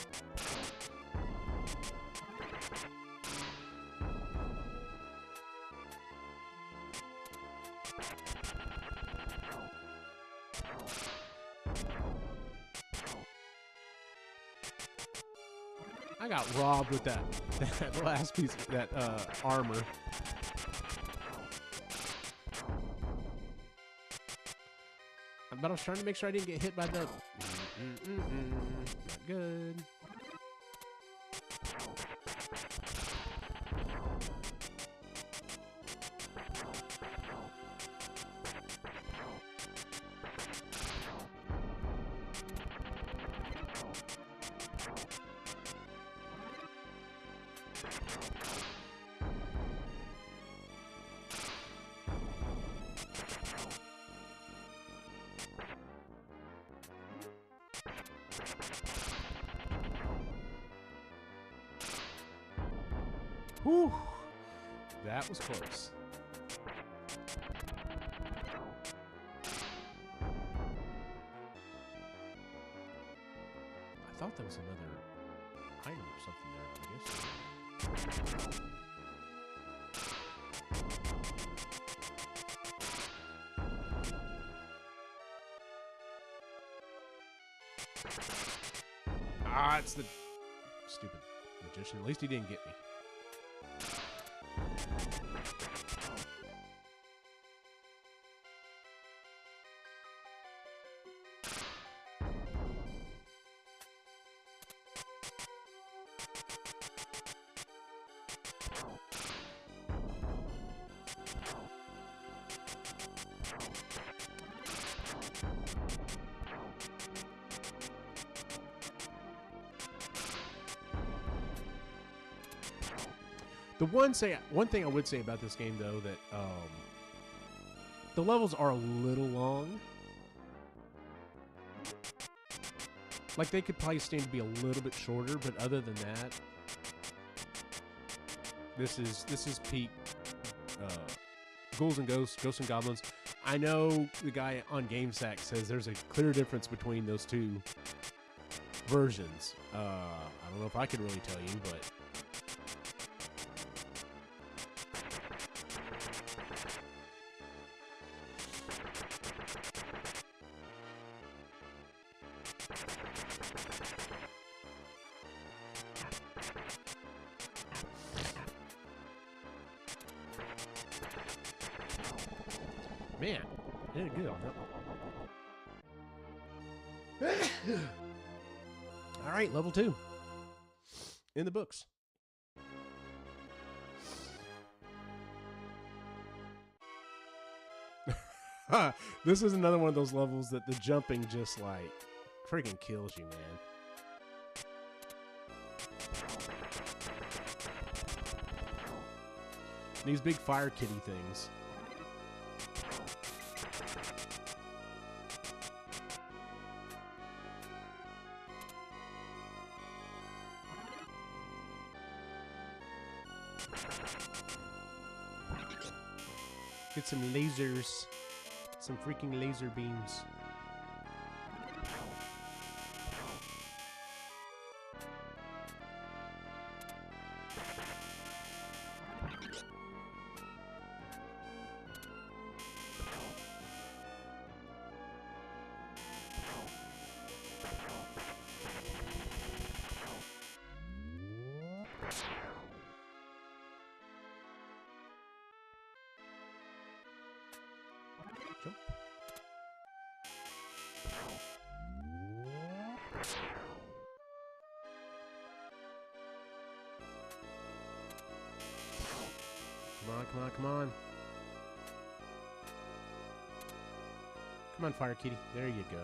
I got robbed with that last piece of that armor. But I was trying to make sure I didn't get hit by the... Not good. Whew. That was close. I thought there was another item or something there, I guess. Ah, it's the stupid magician. At least he didn't get me. The one thing I would say about this game, though, that the levels are a little long. Like, they could probably stand to be a little bit shorter, but other than that, this is peak Ghouls and Ghosts and Goblins. I know the guy on GameSack says there's a clear difference between those two versions. I don't know if I could really tell you, but... Man, I did good on that one. All right, level 2. In the books. This is another one of those levels that the jumping just like freaking kills you, man. These big fire kitty things. Get some lasers. Some freaking laser beams. Jump. Come on, come on, come on. Come on, Fire Kitty. There you go.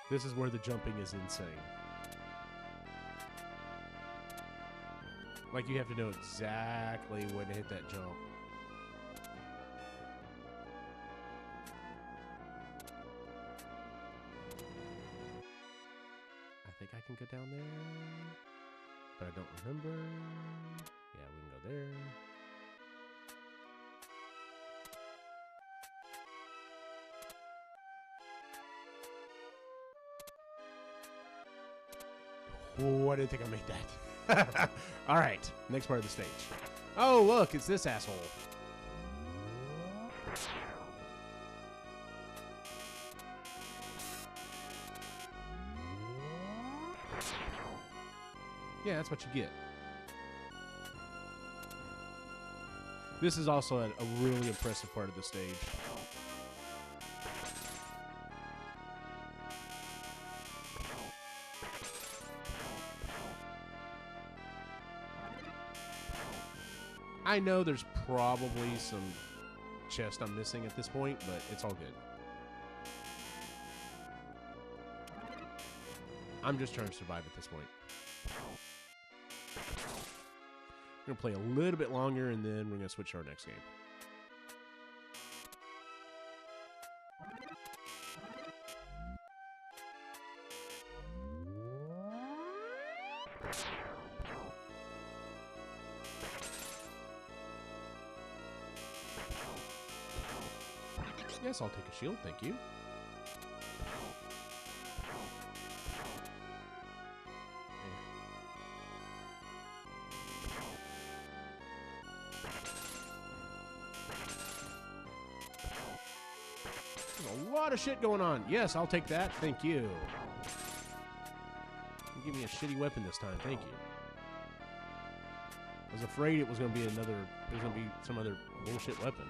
This is where the jumping is insane. Like, you have to know exactly when to hit that jump. I think I can go down there, but I don't remember. Yeah, we can go there. Oh, I didn't think I made that. All right, next part of the stage. Oh, look, it's this asshole. Yeah, that's what you get. This is also a really impressive part of the stage. I know there's probably some chest I'm missing at this point, but it's all good. I'm just trying to survive at this point. We're going to play a little bit longer, and then we're going to switch to our next game. Yes, I'll take a shield, thank you. There's a lot of shit going on. Yes, I'll take that, thank you. Give me a shitty weapon this time, thank you. I was afraid it was going to be some other bullshit weapon.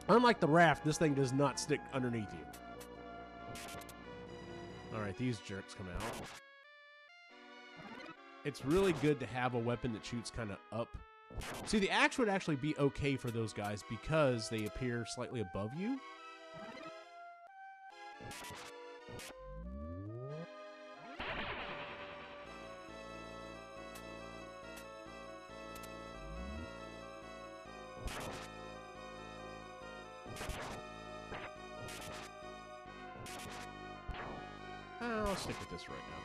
Unlike the raft, this thing does not stick underneath you. Alright, these jerks come out. It's really good to have a weapon that shoots kind of up. See, the axe would actually be okay for those guys because they appear slightly above you. I'll stick with this right now.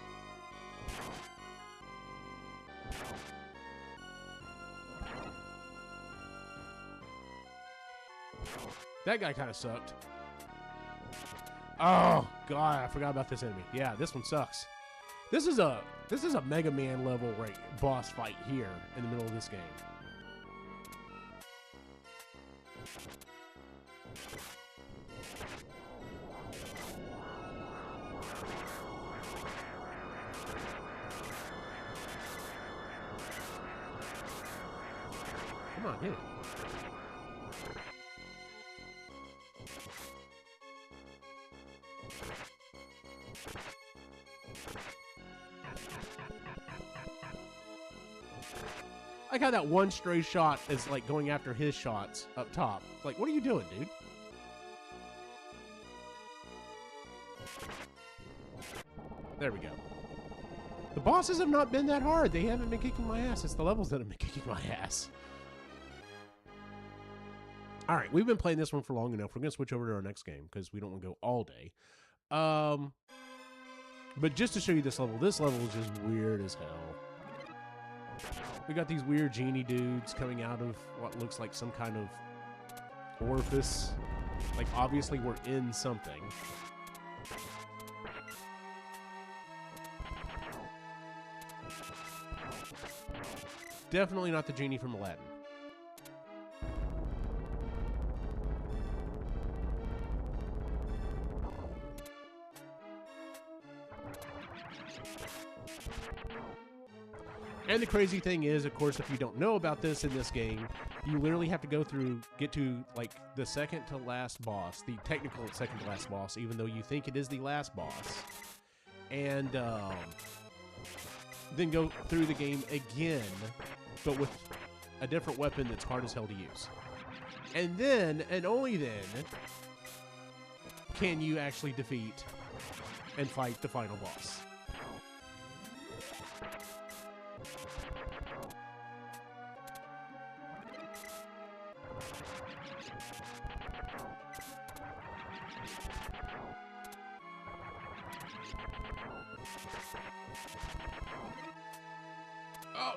That guy kind of sucked. Oh god, I forgot about this enemy. Yeah, this one sucks. This is a Mega Man level boss fight here in the middle of this game. Come on, hit it. I like how that one stray shot is like going after his shots up top. Like, what are you doing, dude? There we go. The bosses have not been that hard. They haven't been kicking my ass. It's the levels that have been kicking my ass. All right, we've been playing this one for long enough. We're going to switch over to our next game because we don't want to go all day. But just to show you this level is just weird as hell. We got these weird genie dudes coming out of what looks like some kind of orifice. Like, obviously we're in something. Definitely not the genie from Aladdin. And the crazy thing is, of course, if you don't know about this in this game, you literally have to go through, get to, like, the second to last boss, the technical second to last boss, even though you think it is the last boss. And then go through the game again, but with a different weapon that's hard as hell to use. And then, and only then, can you actually defeat and fight the final boss. Oh!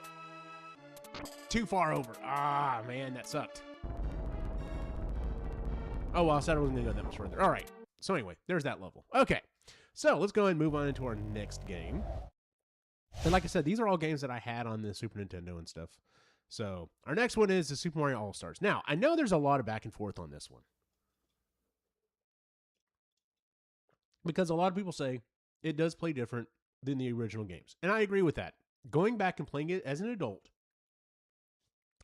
Too far over. Ah, man, that sucked. Oh, well, I said I wasn't going to go that much further. All right. So anyway, there's that level. Okay. So let's go ahead and move on into our next game. And like I said, these are all games that I had on the Super Nintendo and stuff. So our next one is the Super Mario All-Stars. Now, I know there's a lot of back and forth on this one, because a lot of people say it does play different than the original games. And I agree with that. Going back and playing it as an adult,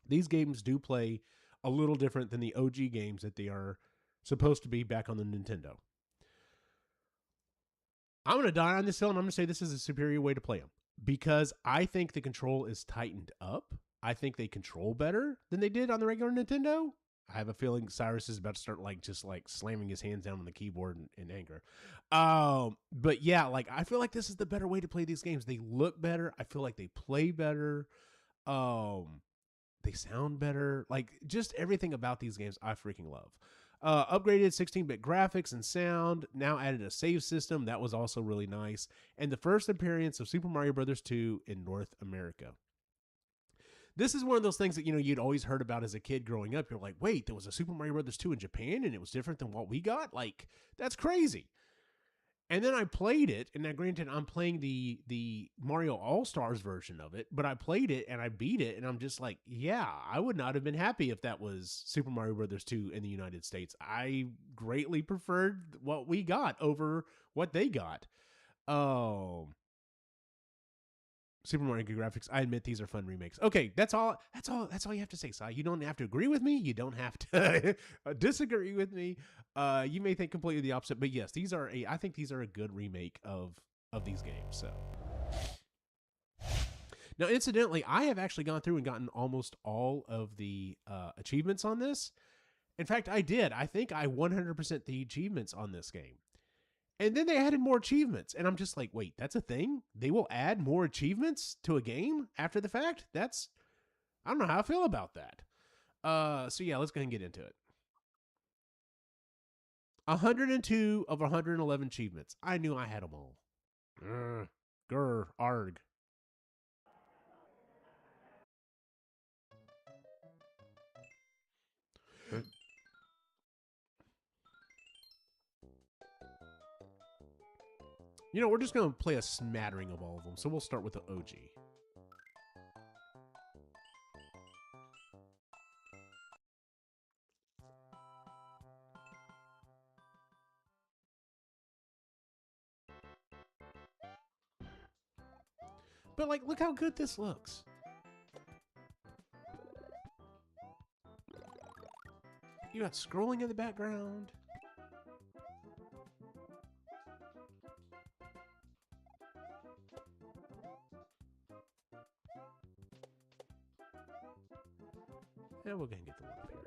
these games do play a little different than the OG games that they are supposed to be back on the Nintendo. I'm going to die on this hill, and I'm going to say this is a superior way to play them, because I think the control is tightened up. I think they control better than they did on the regular Nintendo. I have a feeling Cyrus is about to start just slamming his hands down on the keyboard in anger. But yeah, I feel like this is the better way to play these games. They look better. I feel like they play better. They sound better. Just everything about these games I freaking love. Upgraded 16-bit graphics and sound. Now added a save system. That was also really nice. And the first appearance of Super Mario Bros. 2 in North America. This is one of those things that, you'd always heard about as a kid growing up. You're like, wait, there was a Super Mario Bros. 2 in Japan and it was different than what we got? That's crazy. And then I played it, and now granted, I'm playing the Mario All-Stars version of it, but I played it and I beat it, and I'm just like, yeah, I would not have been happy if that was Super Mario Bros. 2 in the United States. I greatly preferred what we got over what they got. Super Mario graphics. I admit these are fun remakes. Okay, that's all you have to say, Si. You don't have to agree with me. You don't have to disagree with me. You may think completely the opposite, but yes, I think these are a good remake of these games. So now, incidentally, I have actually gone through and gotten almost all of the achievements on this. In fact, I did. I think I 100% the achievements on this game. And then they added more achievements. And I'm just like, wait, that's a thing? They will add more achievements to a game after the fact? I don't know how I feel about that. So yeah, let's go ahead and get into it. 102 of 111 achievements. I knew I had them all. Grr, arg. We're just going to play a smattering of all of them. So we'll start with the OG. But look how good this looks. You got scrolling in the background. Yeah, we're gonna get the one up here.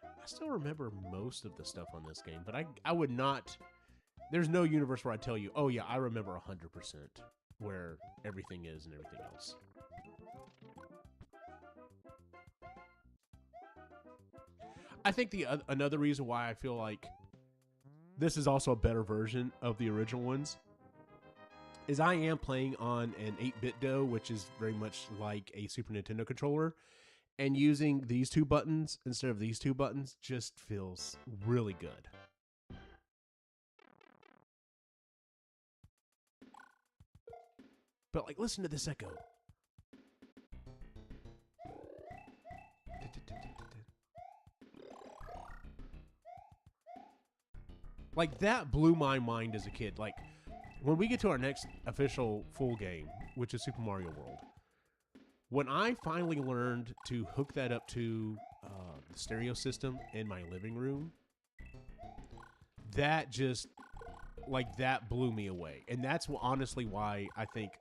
I still remember most of the stuff on this game, but I would not... There's no universe where I tell you, oh yeah, I remember 100% where everything is and everything else. I think another reason why I feel like this is also a better version of the original ones is I am playing on an 8-bit DOE, which is very much like a Super Nintendo controller. And using these two buttons instead of these two buttons just feels really good. But like, listen to this echo. Like, that blew my mind as a kid. Like, when we get to our next official full game, which is Super Mario World, when I finally learned to hook that up to the stereo system in my living room, that just, like, that blew me away. And that's honestly why I think,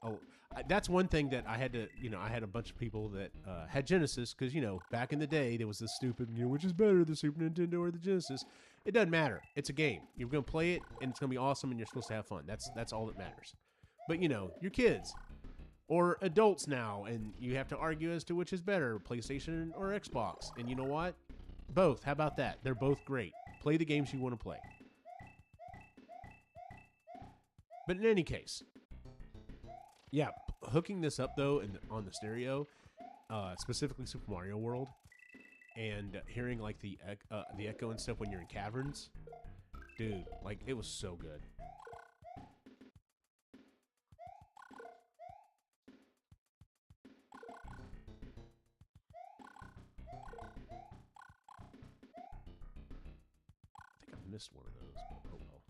that's one thing that I had to, I had a bunch of people that had Genesis, because, back in the day, there was this stupid, which is better, the Super Nintendo or the Genesis? It doesn't matter. It's a game. You're going to play it, and it's going to be awesome, and you're supposed to have fun. That's all that matters. But, you're kids. Or adults now, and you have to argue as to which is better, PlayStation or Xbox. And you know what? Both. How about that? They're both great. Play the games you want to play. But in any case, yeah, hooking this up, though, on the stereo, specifically Super Mario World, and hearing, like, the echo and stuff when you're in caverns, dude, like, it was so good. Missed one of those, but oh well.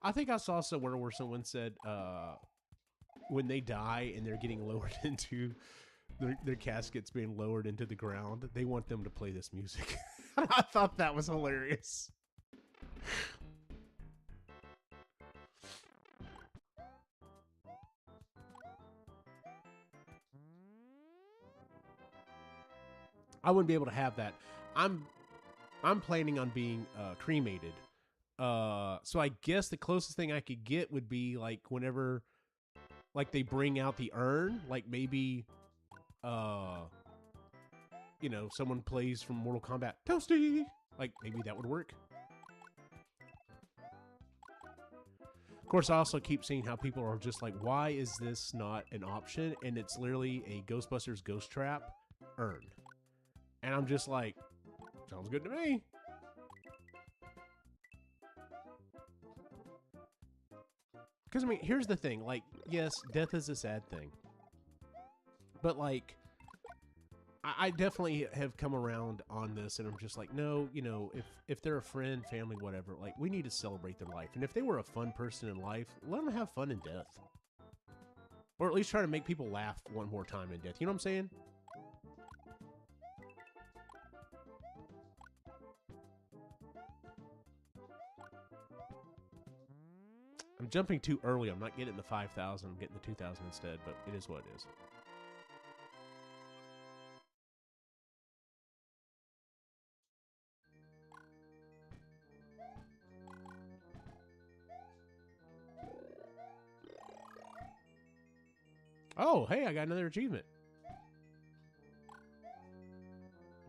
I think I saw somewhere where someone said when they die and they're getting lowered into their caskets being lowered into the ground, they want them to play this music. I thought that was hilarious. I wouldn't be able to have that. I'm planning on being cremated. So I guess the closest thing I could get would be like whenever like they bring out the urn, like maybe someone plays from Mortal Kombat Toasty. Like maybe that would work. Of course, I also keep seeing how people are just like, why is this not an option? And it's literally a Ghostbusters Ghost Trap urn. And I'm just like, sounds good to me. Because, I mean, here's the thing. Like, yes, death is a sad thing. But, like, I definitely have come around on this, and I'm just like, no, if they're a friend, family, whatever, like, we need to celebrate their life. And if they were a fun person in life, let them have fun in death. Or at least try to make people laugh one more time in death. You know what I'm saying? I'm jumping too early. I'm not getting the 5,000. I'm getting the 2,000 instead, but it is what it is. Oh, hey, I got another achievement.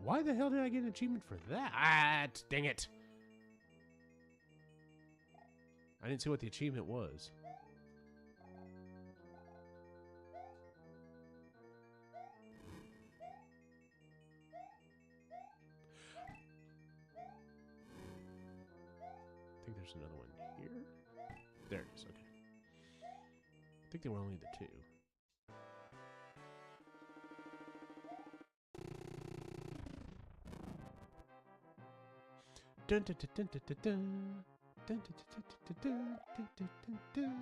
Why the hell did I get an achievement for that? Dang it. I didn't see what the achievement was. I think there's another one here. There it is, okay. I think they were only the two. Dun, dun, dun, dun, dun, dun. Dun, dun, dun, dun, dun, dun, dun, dun, dun.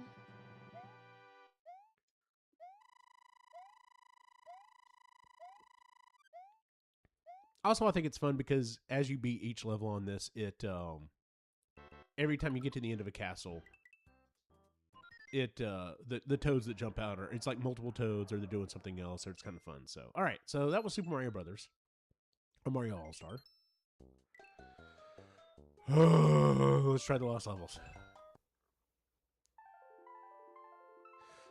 Also, I think it's fun because as you beat each level on this, it every time you get to the end of a castle, it the toads that jump out are, it's like multiple toads, or they're doing something else, or it's kind of fun. So, all right, so that was Super Mario Brothers, or Mario All Star. Let's try the lost levels.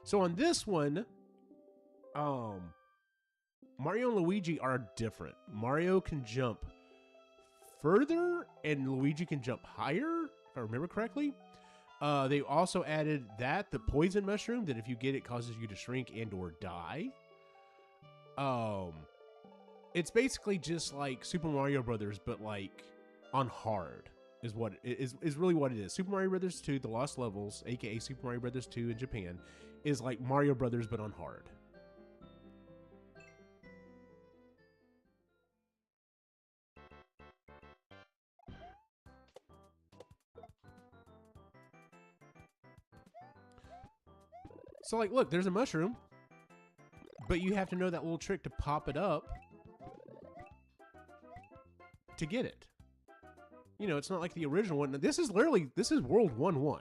So on this one, Mario and Luigi are different. Mario can jump further, and Luigi can jump higher, if I remember correctly. They also added the poison mushroom, that if you get it causes you to shrink and or die. It's basically just like Super Mario Brothers, but like on hard is what it is really what it is. Super Mario Brothers 2, The Lost Levels, aka Super Mario Brothers 2 in Japan, is like Mario Brothers but on hard. So like, look, there's a mushroom, but you have to know that little trick to pop it up to get it. You know, it's not like the original one. This is World 1-1.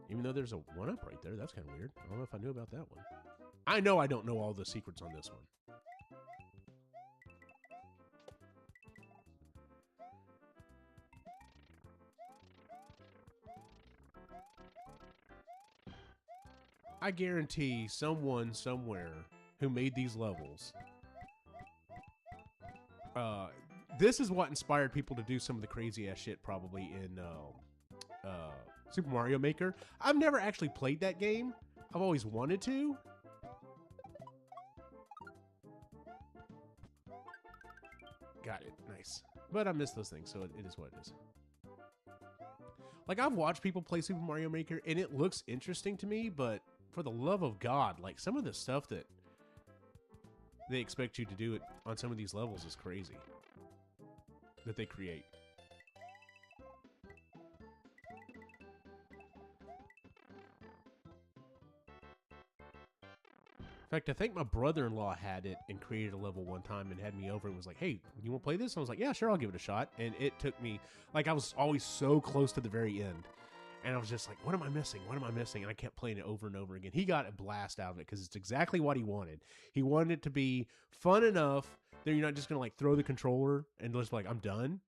Even though there's a 1-up right there. That's kind of weird. I don't know if I knew about that one. I know I don't know all the secrets on this one. I guarantee someone somewhere who made these levels, this is what inspired people to do some of the crazy ass shit probably in Super Mario Maker. I've never actually played that game. I've always wanted to. Got it. Nice. But I miss those things, so it is what it is. Like, I've watched people play Super Mario Maker, and it looks interesting to me, but for the love of God, like, some of the stuff that they expect you to do it on some of these levels is crazy. That they create. In fact, I think my brother-in-law had it and created a level one time and had me over and was like, hey, you want to play this? And I was like, yeah, sure, I'll give it a shot. And it took me, like, I was always so close to the very end. And I was just like, what am I missing? What am I missing? And I kept playing it over and over again. He got a blast out of it because it's exactly what he wanted. He wanted it to be fun enough that you're not just going to, like, throw the controller and just like, I'm done.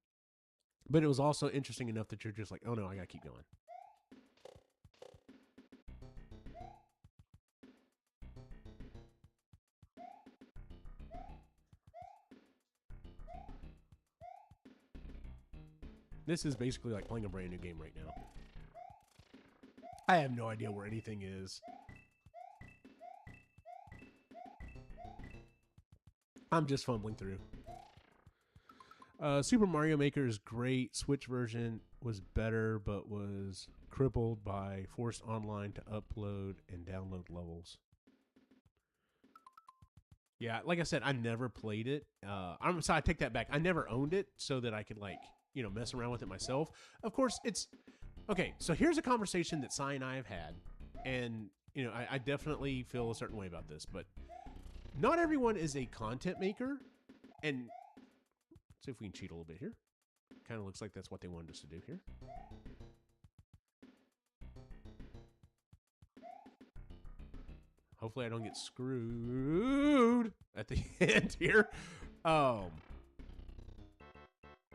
But it was also interesting enough that you're just like, oh, no, I got to keep going. This is basically like playing a brand new game right now. I have no idea where anything is. I'm just fumbling through. Super Mario Maker is great. Switch version was better, but was crippled by forced online to upload and download levels. Yeah, like I said, I never played it. So I take that back. I never owned it so that I could, like, you know, mess around with it myself. Of course, it's... Okay, so here's a conversation that Sai and I have had. And, you know, I definitely feel a certain way about this. But not everyone is a content maker. And let's see if we can cheat a little bit here. Kind of looks like that's what they wanted us to do here. Hopefully I don't get screwed at the end here.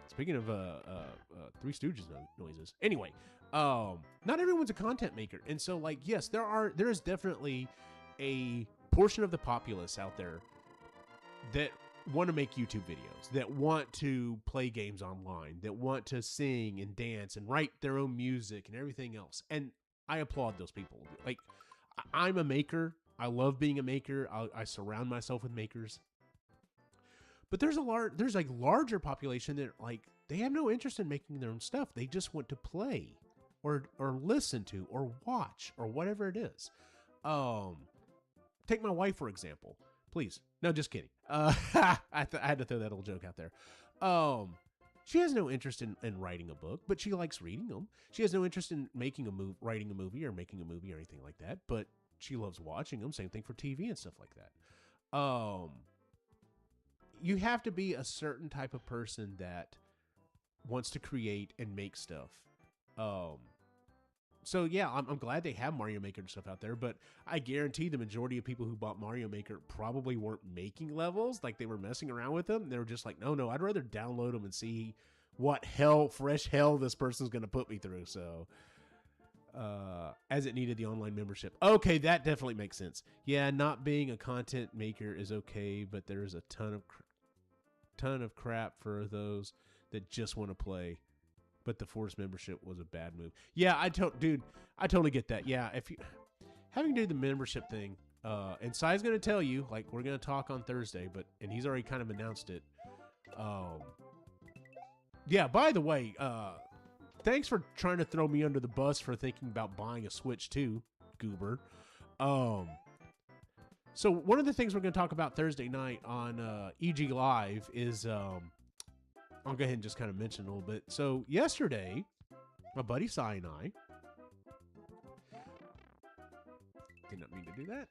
Speaking of Three Stooges noises. Anyway, not everyone's a content maker, and so like yes, there is definitely a portion of the populace out there that want to make YouTube videos, that want to play games online, that want to sing and dance and write their own music and everything else. And I applaud those people. Like, I'm a maker. I love being a maker. I surround myself with makers. But there's like larger population that like they have no interest in making their own stuff. They just want to play or listen to or watch or whatever it is. Take my wife for example, please. No, just kidding. I had to throw that little joke out there. She has no interest in writing a book, but she likes reading them. She has no interest in writing a movie or making a movie or anything like that, but she loves watching them. Same thing for TV and stuff like that. You have to be a certain type of person that wants to create and make stuff. So yeah, I'm glad they have Mario Maker and stuff out there, but I guarantee the majority of people who bought Mario Maker probably weren't making levels. Like they were messing around with them. They were just like, no, I'd rather download them and see what fresh hell this person's going to put me through. So, as it needed the online membership. Okay, that definitely makes sense. Yeah, not being a content maker is okay, but there's a ton of crap for those that just want to play. But the forced membership was a bad move. Yeah, I totally get that. Yeah, if you having to do the membership thing, and Sai's going to tell you, like, we're going to talk on Thursday, and he's already kind of announced it. Yeah, by the way, thanks for trying to throw me under the bus for thinking about buying a Switch 2, Goober. So one of the things we're going to talk about Thursday night on EG Live is I'll go ahead and just kind of mention a little bit. So yesterday, my buddy Sai and I did not mean to do that.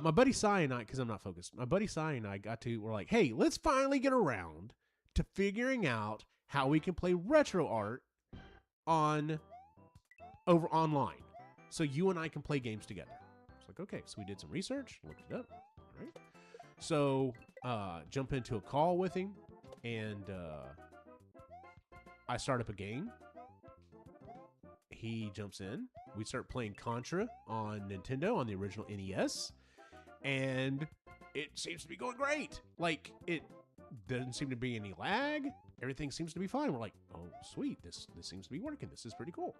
My buddy Sai and I, because I'm not focused, my buddy Sai and I we're like, hey, let's finally get around to figuring out how we can play RetroArch online. So you and I can play games together. It's like, okay, so we did some research, looked it up. All right. So jump into a call with him, and I start up a game. He jumps in. We start playing Contra on Nintendo on the original NES, and it seems to be going great. Like, it doesn't seem to be any lag. Everything seems to be fine. We're like, oh, sweet. This seems to be working. This is pretty cool.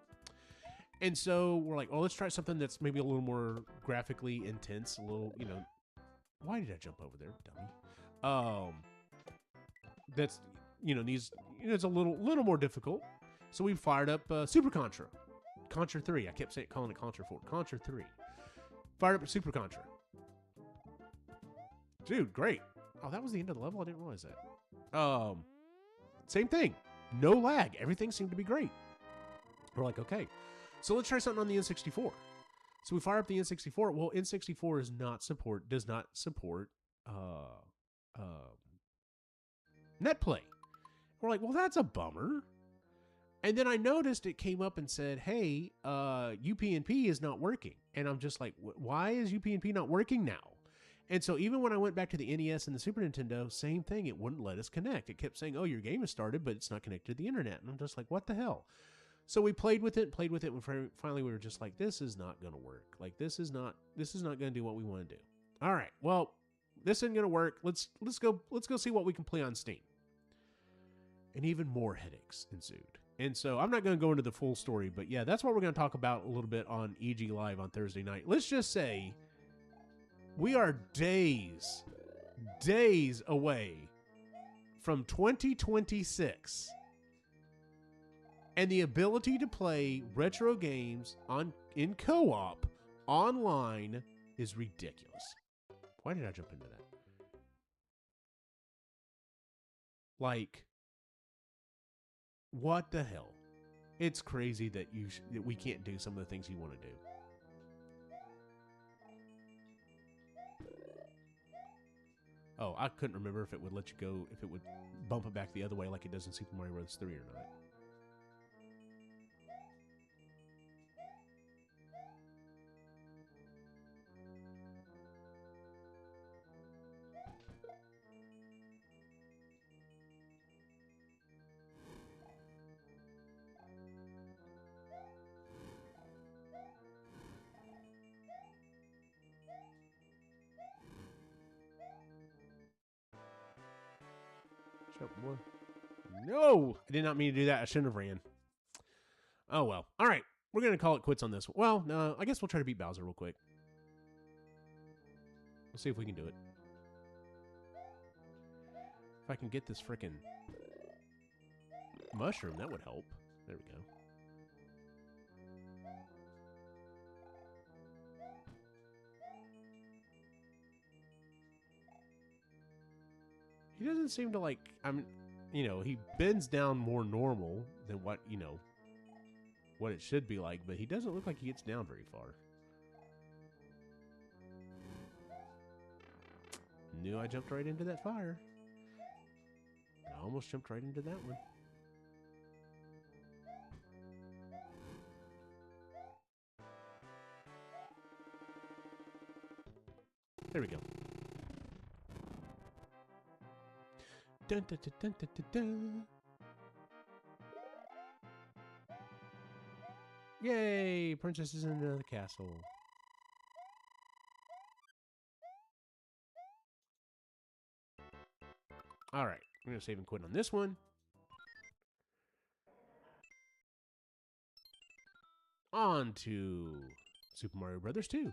And so we're like, oh, let's try something that's maybe a little more graphically intense, a little, why did I jump over there, dummy? That's, needs, it's a little more difficult. So we fired up Super Contra 3. I kept calling it Contra 4. Contra 3. Fired up Super Contra. Dude, great. Oh, that was the end of the level? I didn't realize that. Same thing. No lag. Everything seemed to be great. We're like, okay. So let's try something on the N64. So we fire up the N64. Well, N64 does not support NetPlay. We're like, well, that's a bummer. And then I noticed it came up and said, hey, UPnP is not working. And I'm just like, why is UPnP not working now? And so even when I went back to the NES and the Super Nintendo, same thing. It wouldn't let us connect. It kept saying, oh, your game has started, but it's not connected to the internet. And I'm just like, what the hell? So we played with it. And finally we were just like, this is not going to work. Like, this is not going to do what we want to do. All right, well, this isn't going to work. Let's go see what we can play on Steam. And even more headaches ensued. And so I'm not going to go into the full story, but yeah, that's what we're going to talk about a little bit on EG Live on Thursday night. Let's just say we are days away from 2026. And the ability to play retro games in co-op online is ridiculous. Why did I jump into that? Like, what the hell? It's crazy that that we can't do some of the things you want to do. Oh, I couldn't remember if it would let you go, if it would bump it back the other way like it does in Super Mario Bros. 3 or not. What's up, boy? No! I did not mean to do that. I shouldn't have ran. Oh, well. All right. We're going to call it quits on this one. Well, no. I guess we'll try to beat Bowser real quick. We'll see if we can do it. If I can get this frickin' mushroom, that would help. There we go. He doesn't seem to like, you know, he bends down more normal than what, you know, what it should be like, but he doesn't look like he gets down very far. Knew I jumped right into that fire. I almost jumped right into that one. There we go. Dun, dun, dun, dun, dun, dun, dun. Yay! Princess is in the castle. Alright, we're going to save and quit on this one. On to Super Mario Brothers 2.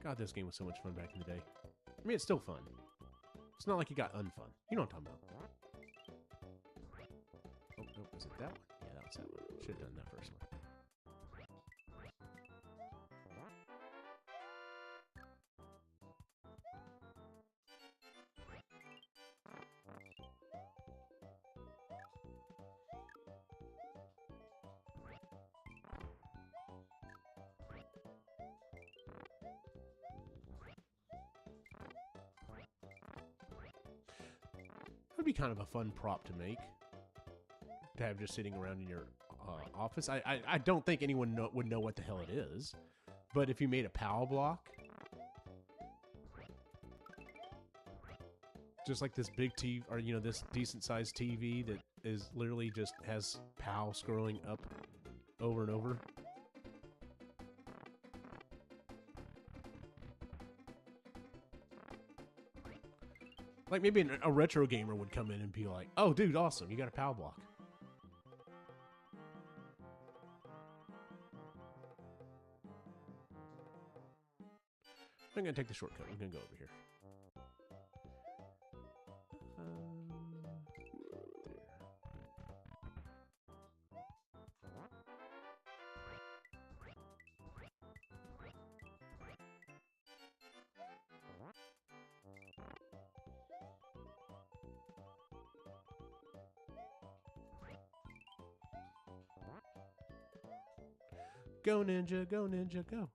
God, this game was so much fun back in the day. I mean, it's still fun. It's not like it got unfun. You know what I'm talking about. Oh, no, was it that one? Yeah, that was that one. Should have done that first one. Would be kind of a fun prop to make, to have just sitting around in your office. I don't think anyone would know what the hell it is, but if you made a POW block, just like this big TV, or you know, this decent sized TV that is literally just has POW scrolling up over and over. Like, maybe a retro gamer would come in and be like, oh, dude, awesome, you got a POW block. I'm going to take the shortcut. I'm going to go over here. Go, ninja, go, ninja, go.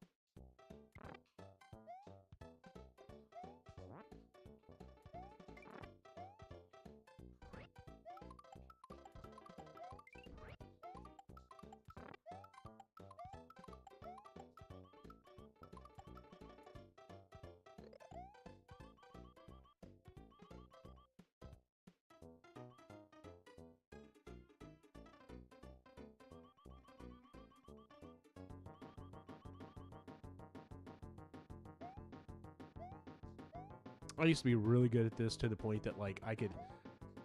I used to be really good at this, to the point that like I could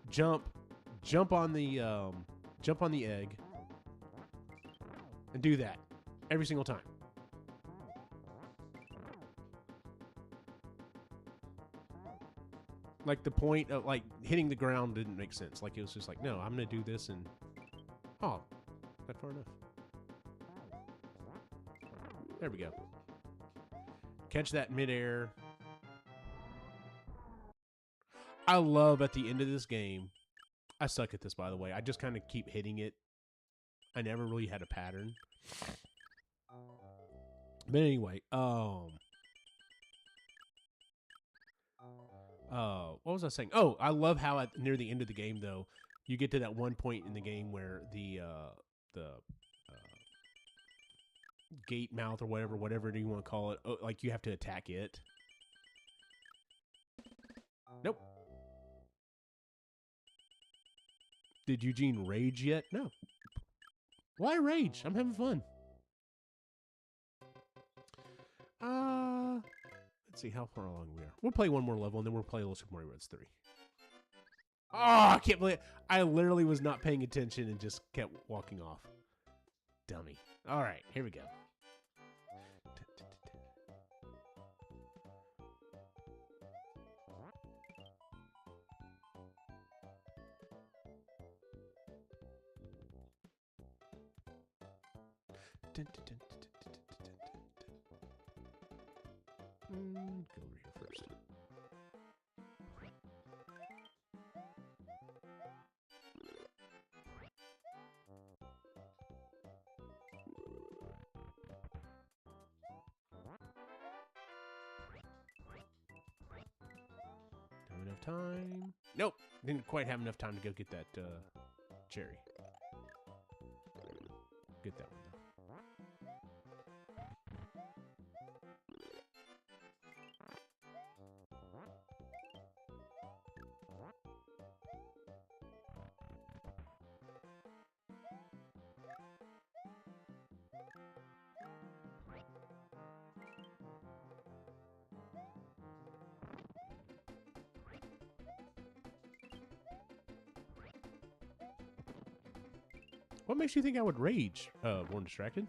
jump on the egg and do that every single time. Like, the point of like hitting the ground didn't make sense. Like, it was just like, no, I'm gonna do this, and oh, not far enough. There we go. Catch that midair. I love at the end of this game. I suck at this, by the way. I just kind of keep hitting it. I never really had a pattern. But anyway, What was I saying? Oh, I love how near the end of the game, though, you get to that one point in the game where the gate mouth or whatever you want to call it, like you have to attack it. Nope. Did Eugene rage yet? No. Why rage? I'm having fun. Let's see how far along we are. We'll play one more level, and then we'll play a little Super Mario Bros. 3. Oh, I can't believe it. I literally was not paying attention and just kept walking off. Dummy. All right, here we go. Go over here first. Don't have enough time. Nope, didn't quite have enough time to go get that cherry. Get that one though. What makes you think I would rage? Born Distracted?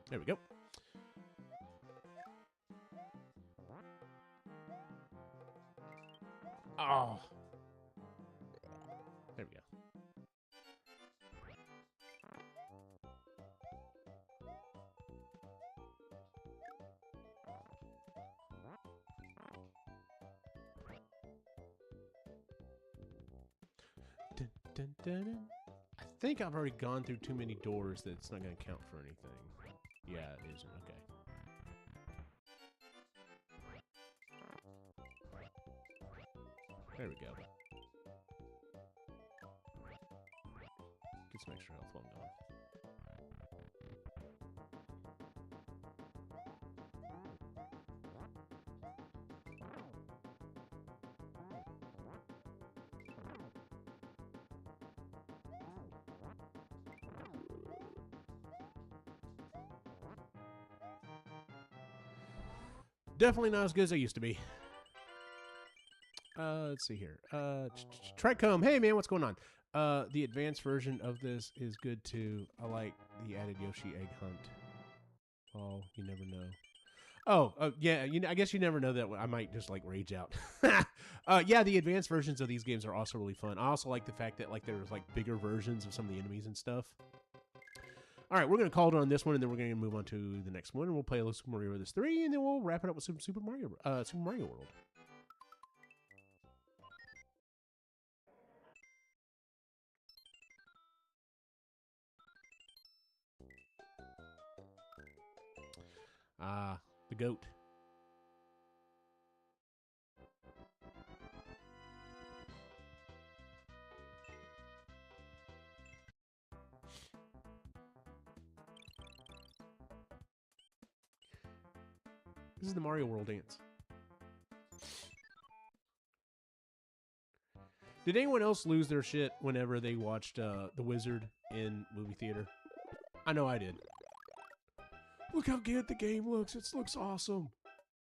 There we go. Oh. There we go. Dun, dun, dun, dun. I think I've already gone through too many doors that it's not going to count for anything. Yeah, it isn't. Okay. There we go. Get some extra health while I'm going. Definitely not as good as I used to be. Let's see here. Tricome. Hey, man, what's going on? The advanced version of this is good, too. I like the added Yoshi egg hunt. Oh, you never know. Oh, yeah, I guess you never know that. I might just, like, rage out. Yeah, the advanced versions of these games are also really fun. I also like the fact that, like, there's, like, bigger versions of some of the enemies and stuff. All right, we're going to call it on this one, and then we're going to move on to the next one, and we'll play a little Super Mario Bros. 3, and then we'll wrap it up with Super Mario World. The goat. This is the Mario World dance. Did anyone else lose their shit whenever they watched The Wizard in movie theater? I know I did. Look how good the game looks. It looks awesome.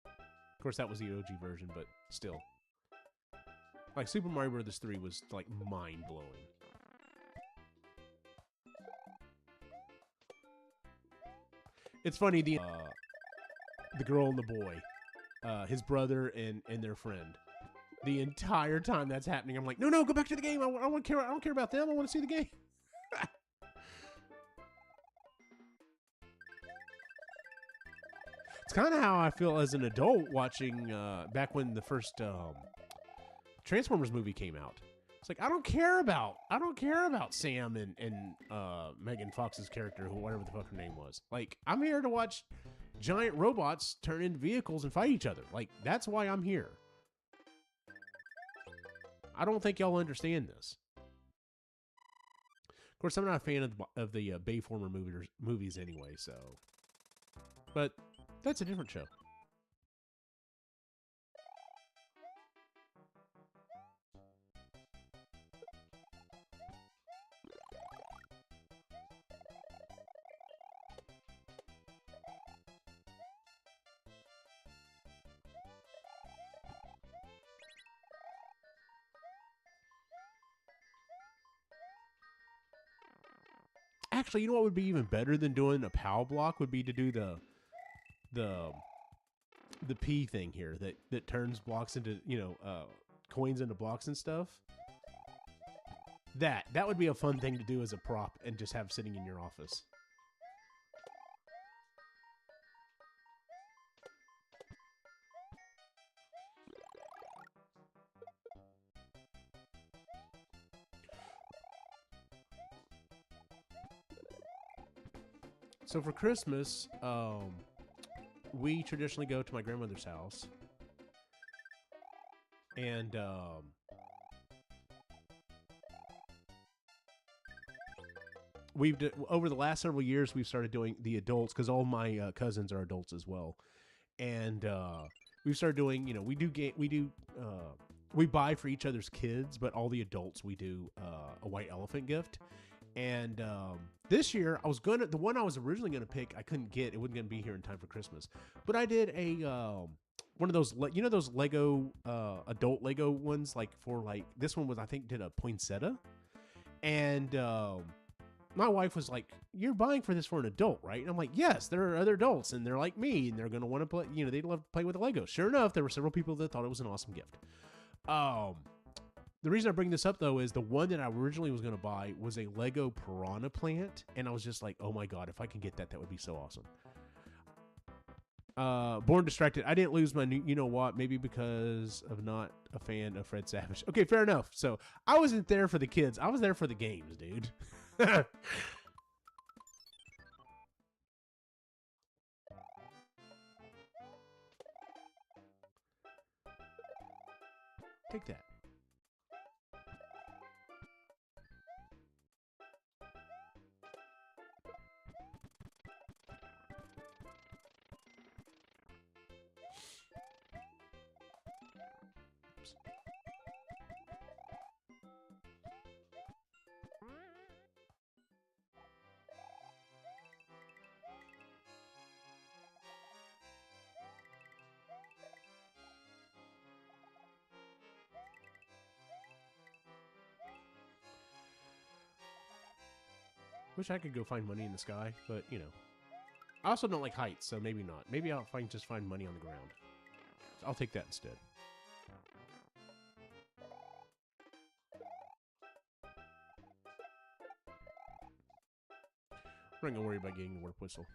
Of course, that was the OG version, but still. Like, Super Mario Bros. 3 was, like, mind-blowing. It's funny, the girl and the boy, his brother and their friend. The entire time that's happening, I'm like, no, go back to the game. I don't care about them. I want to see the game. It's kind of how I feel as an adult watching back when the first Transformers movie came out. It's like I don't care about Sam and Megan Fox's character, who whatever the fuck her name was. Like I'm here to watch giant robots turn into vehicles and fight each other. Like that's why I'm here. I don't think y'all understand this. Of course, I'm not a fan of the Bayformer movies anyway. So, but that's a different show. Actually, you know what would be even better than doing a POW block would be to do the P thing here that turns blocks into, coins into blocks and stuff. That would be a fun thing to do as a prop and just have sitting in your office. So for Christmas, we traditionally go to my grandmother's house, and over the last several years we've started doing the adults because all my cousins are adults as well, and we've started doing we buy for each other's kids, but all the adults we do a white elephant gift. And this year, the one I was originally gonna pick, I couldn't get. It wasn't gonna be here in time for Christmas. But I did a one of those, those Lego adult Lego ones. This one was, I think, did a poinsettia. And my wife was like, "You're buying for this for an adult, right?" And I'm like, "Yes, there are other adults, and they're like me, and they're gonna want to play. They'd love to play with the Lego." Sure enough, there were several people that thought it was an awesome gift. The reason I bring this up, though, is the one that I originally was going to buy was a Lego piranha plant, and I was just like, oh my god, if I can get that would be so awesome. Born Distracted. I didn't lose my you-know-what, maybe because of not a fan of Fred Savage. Okay, fair enough. So, I wasn't there for the kids. I was there for the games, dude. Take that. Wish I could go find money in the sky, but, I also don't like heights, so maybe not. Maybe I'll just find money on the ground. So I'll take that instead. We're not going to worry about getting the warp whistle.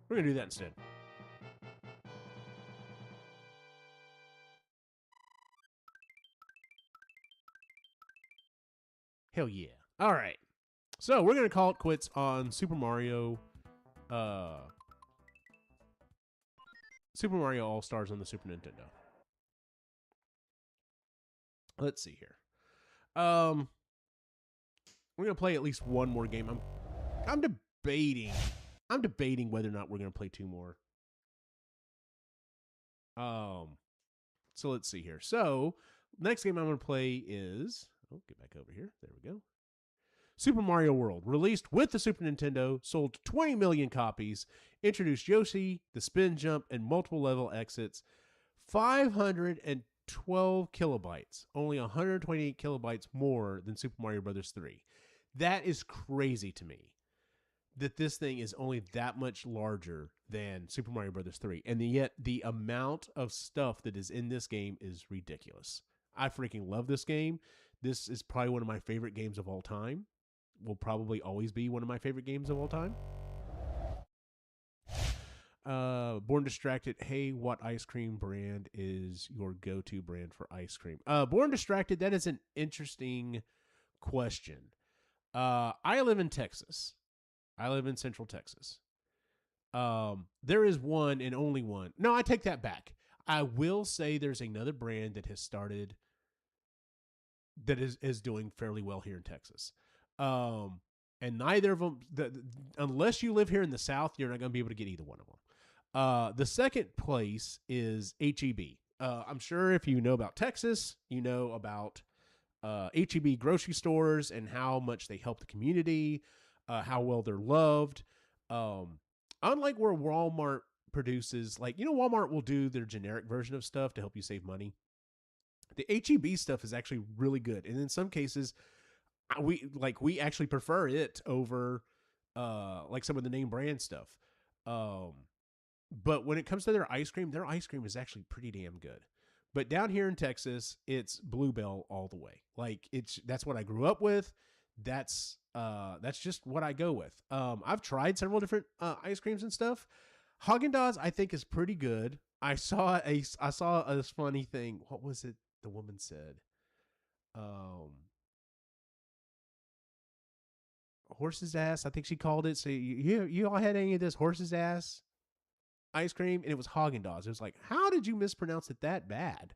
We're going to do that instead. Hell yeah. All right. So we're going to call it quits on Super Mario All-Stars on the Super Nintendo. Let's see here. We're going to play at least one more game. I'm debating whether or not we're going to play two more. So let's see here. So next game I'm going to play is, get back over here. There we go. Super Mario World, released with the Super Nintendo, sold 20 million copies, introduced Yoshi, the spin jump, and multiple level exits. 512 kilobytes, only 128 kilobytes more than Super Mario Bros. 3. That is crazy to me. that this thing is only that much larger than Super Mario Brothers 3. And yet the amount of stuff that is in this game is ridiculous. I freaking love this game. This is probably one of my favorite games of all time. Will probably always be one of my favorite games of all time. Born Distracted. Hey, what ice cream brand is your go-to brand for ice cream? Born Distracted. That is an interesting question. I live in Texas. I live in Central Texas. There is one and only one. No, I take that back. I will say there's another brand that has started that is doing fairly well here in Texas. And neither of them, unless you live here in the South, you're not going to be able to get either one of them. The second place is HEB. I'm sure if you know about Texas, you know about HEB grocery stores and how much they help the community, how well they're loved. Unlike where Walmart produces, like, Walmart will do their generic version of stuff to help you save money. The HEB stuff is actually really good. And in some cases, we actually prefer it over like some of the name brand stuff. But when it comes to their ice cream is actually pretty damn good. But down here in Texas, it's Bluebell all the way. Like that's what I grew up with. That's just what I go with. I've tried several different ice creams and stuff. Haagen-Dazs I think is pretty good. I saw a funny thing. What was it the woman said? Horse's ass, I think she called it. So you all had any of this horse's ass ice cream? And it was Haagen-Dazs. It was like, how did you mispronounce it that bad?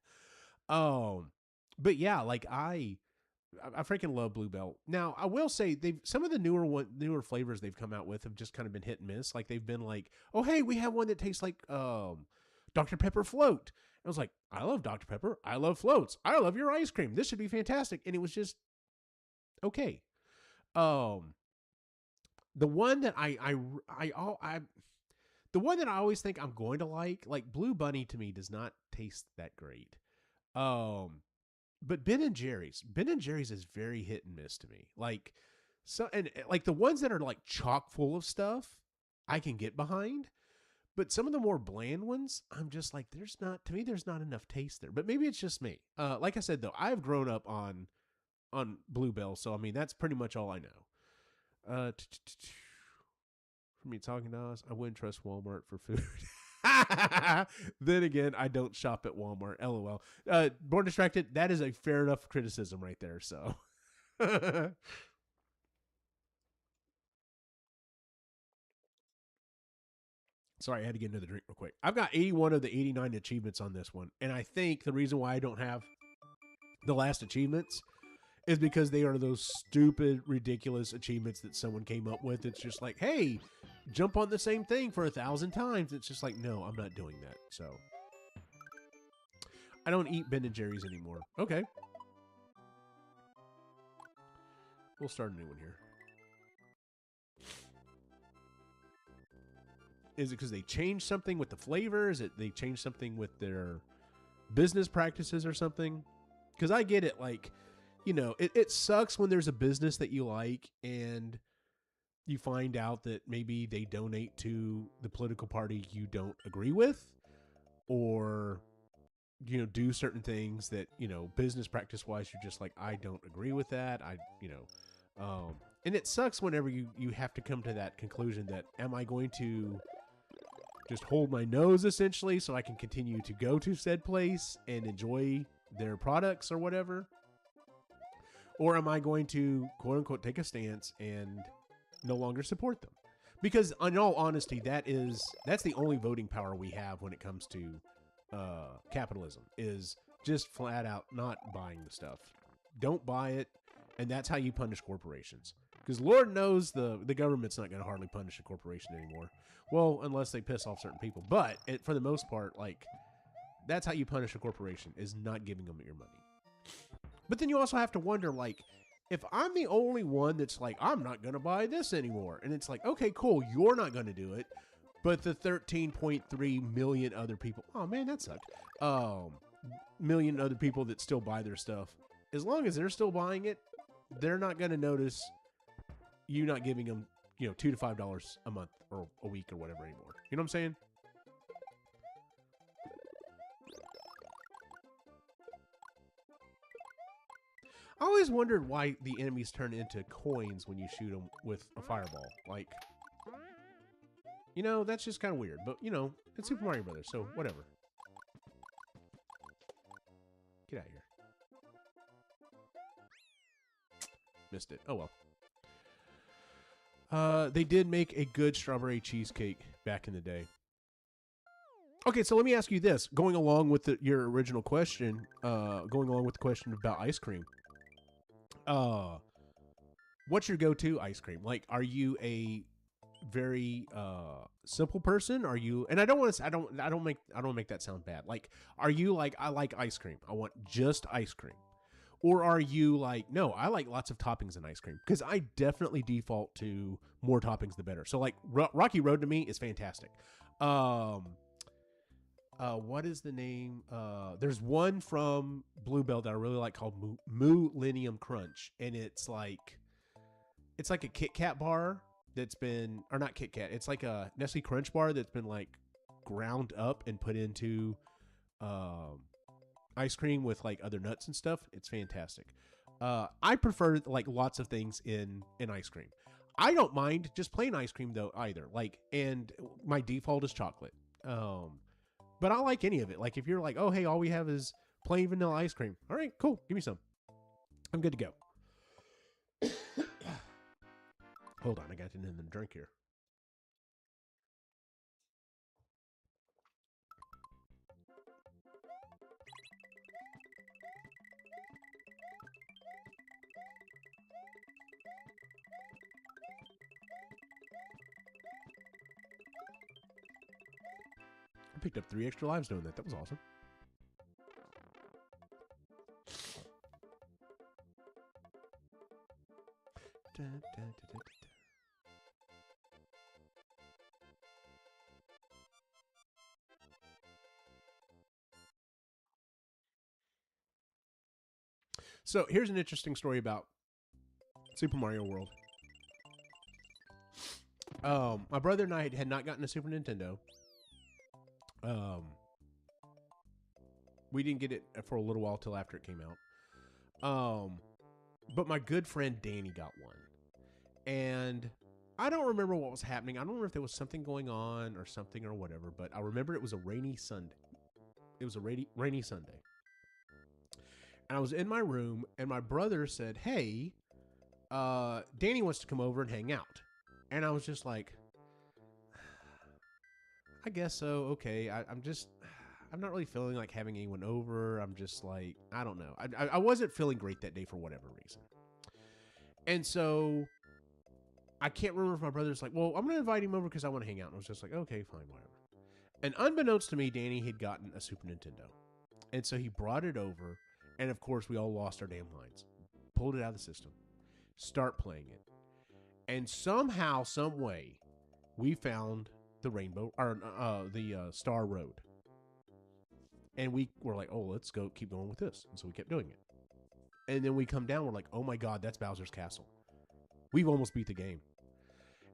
But yeah, like I freaking love Bluebell. Now I will say some of the newer flavors they've come out with have just kind of been hit and miss. Like they've been like, oh hey, we have one that tastes like Dr. Pepper float. I was like, I love Dr. Pepper. I love floats. I love your ice cream. This should be fantastic. And it was just okay. The one that the one that I always think I'm going to like Blue Bunny to me does not taste that great. But Ben and Jerry's is very hit and miss to me. Like and like the ones that are like chock full of stuff, I can get behind. But some of the more bland ones, I'm just like, there's not enough taste there. But maybe it's just me. Like I said though, I've grown up on Bluebell, so I mean that's pretty much all I know. For me talking to us, I wouldn't trust Walmart for food. Then again, I don't shop at Walmart. LOL. Born Distracted, that is a fair enough criticism right there. So. Sorry, I had to get another drink real quick. I've got 81 of the 89 achievements on this one. And I think the reason why I don't have the last achievements is because they are those stupid, ridiculous achievements that someone came up with. It's just like, hey, jump on the same thing for 1,000 times. It's just like, no, I'm not doing that. So I don't eat Ben & Jerry's anymore. Okay. We'll start a new one here. Is it because they changed something with the flavor? Is it they changed something with their business practices or something? Because I get it. Like, it sucks when there's a business that you like and you find out that maybe they donate to the political party you don't agree with, or, do certain things that, business practice wise, you're just like, I don't agree with that. And it sucks whenever you have to come to that conclusion that, am I going to just hold my nose essentially so I can continue to go to said place and enjoy their products or whatever? Or am I going to quote unquote take a stance and no longer support them? Because in all honesty, that's the only voting power we have when it comes to capitalism, is just flat out not buying the stuff. Don't buy it. And that's how you punish corporations. Because Lord knows the government's not going to hardly punish a corporation anymore. Well, unless they piss off certain people. But for the most part, like, that's how you punish a corporation, is not giving them your money. But then you also have to wonder, like, if I'm the only one that's like, I'm not going to buy this anymore. And it's like, okay, cool, you're not going to do it. But the 13.3 million other people, oh man, that sucked. Million other people that still buy their stuff, as long as they're still buying it, they're not going to notice you not giving them $2 to $5 a month or a week or whatever anymore. You know what I'm saying? I always wondered why the enemies turn into coins when you shoot them with a fireball. Like, that's just kind of weird. But, it's Super Mario Brothers, so whatever. Get out of here. Missed it. Oh, well. They did make a good strawberry cheesecake back in the day. Okay, so let me ask you this. Going along with your original question, going along with the question about ice cream. What's your go-to ice cream? Like, are you a very simple person? Are you? And I don't want to. I don't make that sound bad. Like, are you like, I like ice cream, I want just ice cream, or are you like, no, I like lots of toppings in ice cream? Because I definitely default to more toppings the better. So like Rocky Road to me is fantastic. What is the name? There's one from Bluebell that I really like called Millennium Crunch, and it's like a Kit Kat bar that's been, or not Kit Kat, it's like a Nestle Crunch bar that's been like ground up and put into ice cream with like other nuts and stuff. It's fantastic. I prefer like lots of things in ice cream. I don't mind just plain ice cream though either. Like, and my default is chocolate. But I like any of it. Like if you're like, oh, hey, all we have is plain vanilla ice cream. All right, cool. Give me some. I'm good to go. Hold on. I got another drink here. I picked up 3 extra lives doing that. That was awesome. So here's an interesting story about Super Mario World. My brother and I had not gotten a Super Nintendo. We didn't get it for a little while till after it came out. But my good friend Danny got one. And I don't remember what was happening. I don't remember if there was something going on or something or whatever, but I remember it was a rainy Sunday. It was a rainy Sunday. And I was in my room and my brother said, hey, Danny wants to come over and hang out. And I was just like, I guess so. Okay. I'm not really feeling like having anyone over. I'm just like, I don't know. I wasn't feeling great that day for whatever reason. And so I can't remember if my brother's like, well, I'm going to invite him over because I want to hang out. And I was just like, okay, fine, whatever. And unbeknownst to me, Danny had gotten a Super Nintendo. And so he brought it over. And of course, we all lost our damn minds. Pulled it out of the system. Start playing it. And somehow, some way, we found the rainbow, or the Star Road. And we were like, oh, let's go keep going with this. And so we kept doing it. And then we come down, we're like, oh my God, that's Bowser's Castle. We've almost beat the game.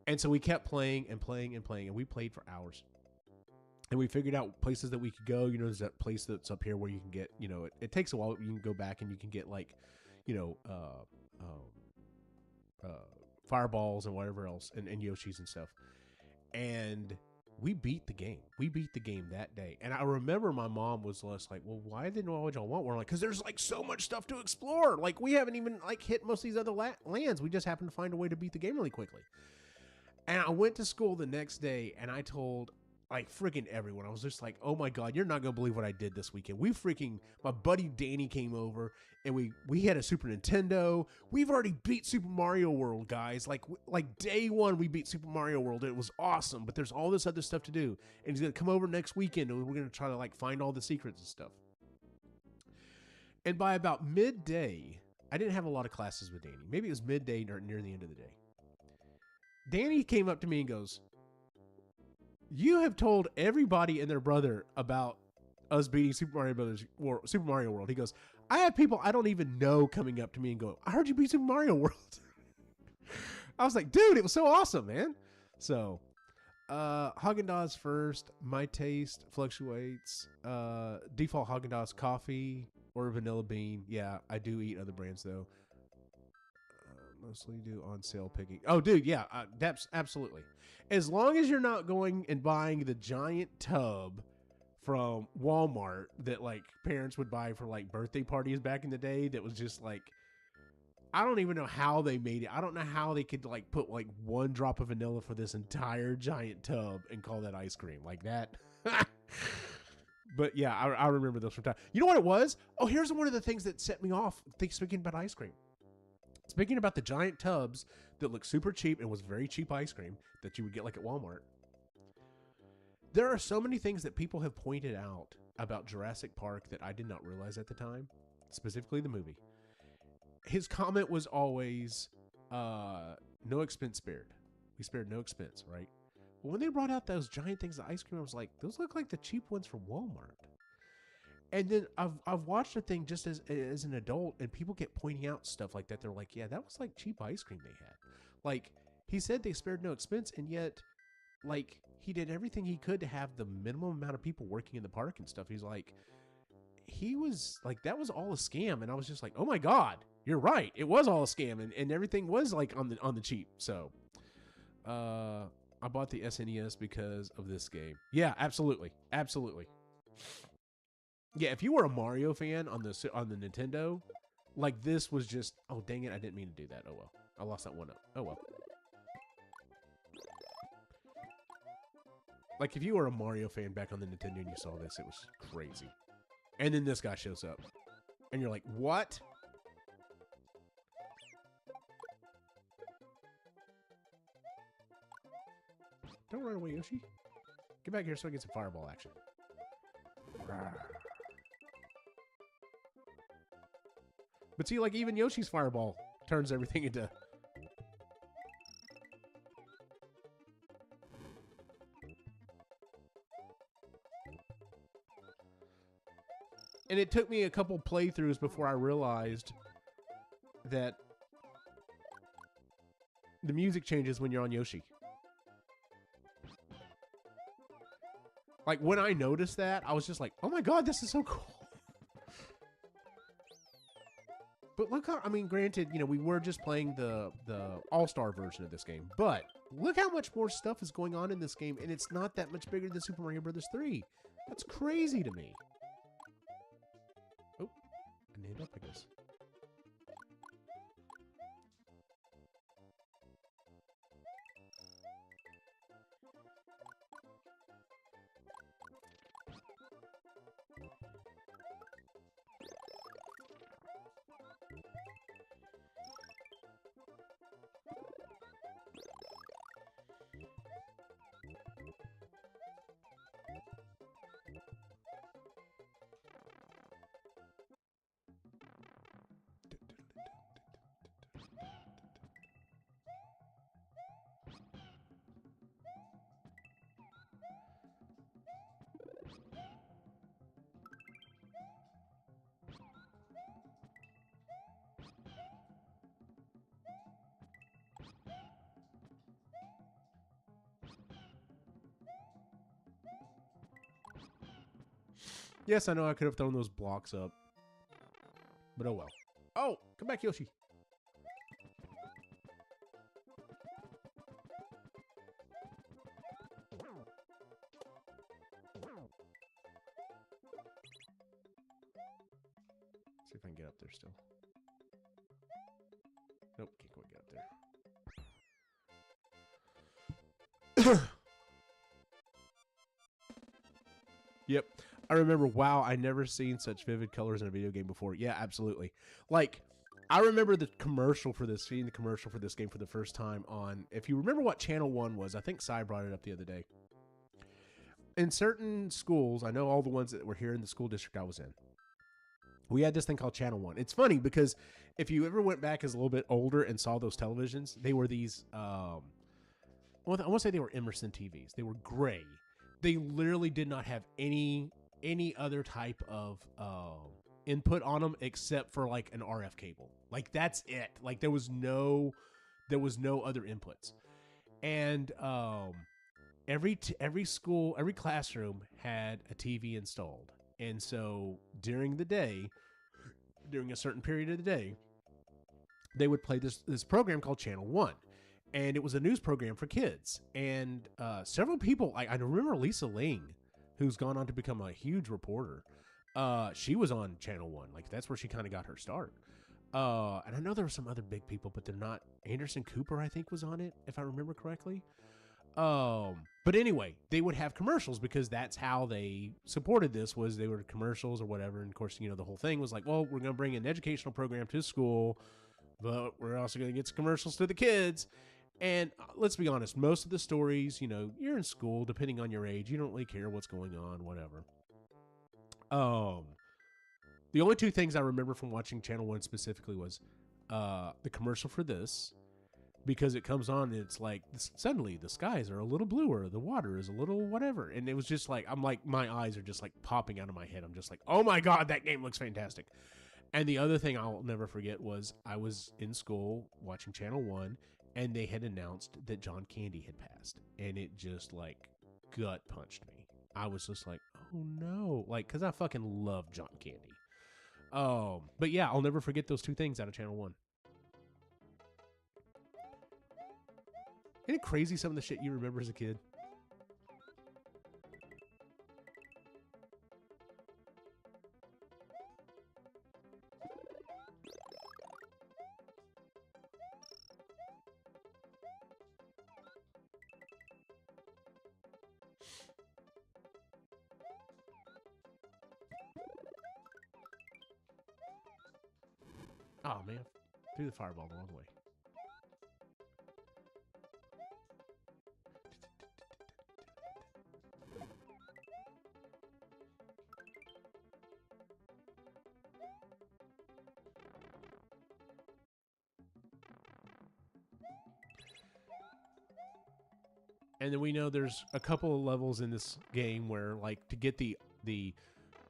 And so we kept playing and playing and playing, and we played for hours. And we figured out places that we could go. There's that place that's up here where you can get, it takes a while. You can go back and you can get like, fireballs and whatever else, and Yoshis and stuff. And we beat the game. We beat the game that day. And I remember my mom was less like, well, why didn't y'all want? We're like, because there's like so much stuff to explore. Like we haven't even like hit most of these other lands. We just happened to find a way to beat the game really quickly. And I went to school the next day and I told like freaking everyone. I was just like, oh my God, you're not going to believe what I did this weekend. My buddy Danny came over and we had a Super Nintendo. We've already beat Super Mario World, guys. Like day one, we beat Super Mario World. It was awesome, but there's all this other stuff to do. And he's going to come over next weekend and we're going to try to like find all the secrets and stuff. And by about midday, I didn't have a lot of classes with Danny. Maybe it was midday or near the end of the day. Danny came up to me and goes, you have told everybody and their brother about us beating Super Mario World. He goes, I have people I don't even know coming up to me and go, I heard you beat Super Mario World. I was like, dude, it was so awesome, man. So, Haagen-Dazs first. My taste fluctuates. Default Haagen-Dazs coffee or vanilla bean. Yeah, I do eat other brands though. Mostly do on sale picking. Oh, dude, yeah, that's absolutely. As long as you're not going and buying the giant tub from Walmart that like parents would buy for like birthday parties back in the day, that was just like, I don't even know how they made it. I don't know how they could like put like one drop of vanilla for this entire giant tub and call that ice cream like that. But yeah, I remember those from time. You know what it was? Oh, here's one of the things that set me off. Speaking about ice cream. Speaking about the giant tubs that look super cheap and was very cheap ice cream that you would get like at Walmart. There are so many things that people have pointed out about Jurassic Park that I did not realize at the time, specifically the movie. His comment was always, no expense spared. We spared no expense, right? But when they brought out those giant things of ice cream, I was like, those look like the cheap ones from Walmart. And then I've watched a thing just as an adult, and people get pointing out stuff like that. They're like, yeah, that was like cheap ice cream they had. Like, he said they spared no expense, and yet, like, he did everything he could to have the minimum amount of people working in the park and stuff. He's like, he was like, that was all a scam. And I was just like, oh my God, you're right. It was all a scam, and everything was like on the cheap. So, I bought the SNES because of this game. Yeah, absolutely. Absolutely. Yeah, if you were a Mario fan on the Nintendo, like this was just, oh dang it, I didn't mean to do that. Oh well, I lost that one up. Oh well. Like if you were a Mario fan back on the Nintendo and you saw this, it was crazy. And then this guy shows up, and you're like, what? Don't run away, Yoshi. Get back here so I get some fireball action. But see, like, even Yoshi's fireball turns everything into... And it took me a couple playthroughs before I realized that the music changes when you're on Yoshi. Like, when I noticed that, I was just like, oh my God, this is so cool. But look how, I mean, granted, you know, we were just playing the all-star version of this game, but look how much more stuff is going on in this game, and it's not that much bigger than Super Mario Bros. 3. That's crazy to me. Oh, I named up, I guess. Yes, I know I could have thrown those blocks up. But oh well. Oh, come back, Yoshi. See if I can get up there still. Nope, can't quite get up there. Yep. I remember, wow, I never seen such vivid colors in a video game before. Yeah, absolutely. Like, I remember the commercial for this, seeing the commercial for this game for the first time on, if you remember what Channel 1 was, I think Cy brought it up the other day. In certain schools, I know all the ones that were here in the school district I was in, we had this thing called Channel 1. It's funny because if you ever went back as a little bit older and saw those televisions, they were these, I want to say they were Emerson TVs. They were gray. They literally did not have any other type of input on them except for like an RF cable. Like that's it. Like there was no There was no other inputs. And every school, every classroom had a TV installed. And so during the day, during a certain period of the day, they would play this program called Channel 1. And it was a news program for kids. And several people, I remember Lisa Ling, who's gone on to become a huge reporter. She was on Channel 1. Like, that's where she kind of got her start. And I know there were some other big people, but they're not. Anderson Cooper, I think, was on it, if I remember correctly. But anyway, they would have commercials because that's how they supported this, was they were commercials or whatever. And of course, you know, the whole thing was like, well, we're going to bring an educational program to school, but we're also going to get some commercials to the kids. And let's be honest, most of the stories, you know, you're in school, depending on your age, you don't really care what's going on, whatever. The only two things I remember from watching Channel 1 specifically was the commercial for this, because it comes on and it's like, suddenly the skies are a little bluer, the water is a little whatever. And it was just like, I'm like, my eyes are just like popping out of my head. I'm just like, oh my God, that game looks fantastic. And the other thing I'll never forget was I was in school watching Channel 1 and they had announced that John Candy had passed. And it just like gut punched me. I was just like, oh no. Like, because I fucking love John Candy. But yeah, I'll never forget those two things out of Channel 1. Isn't it crazy some of the shit you remember as a kid? Oh man, threw the fireball the wrong way. And then we know there's a couple of levels in this game where, like, to get the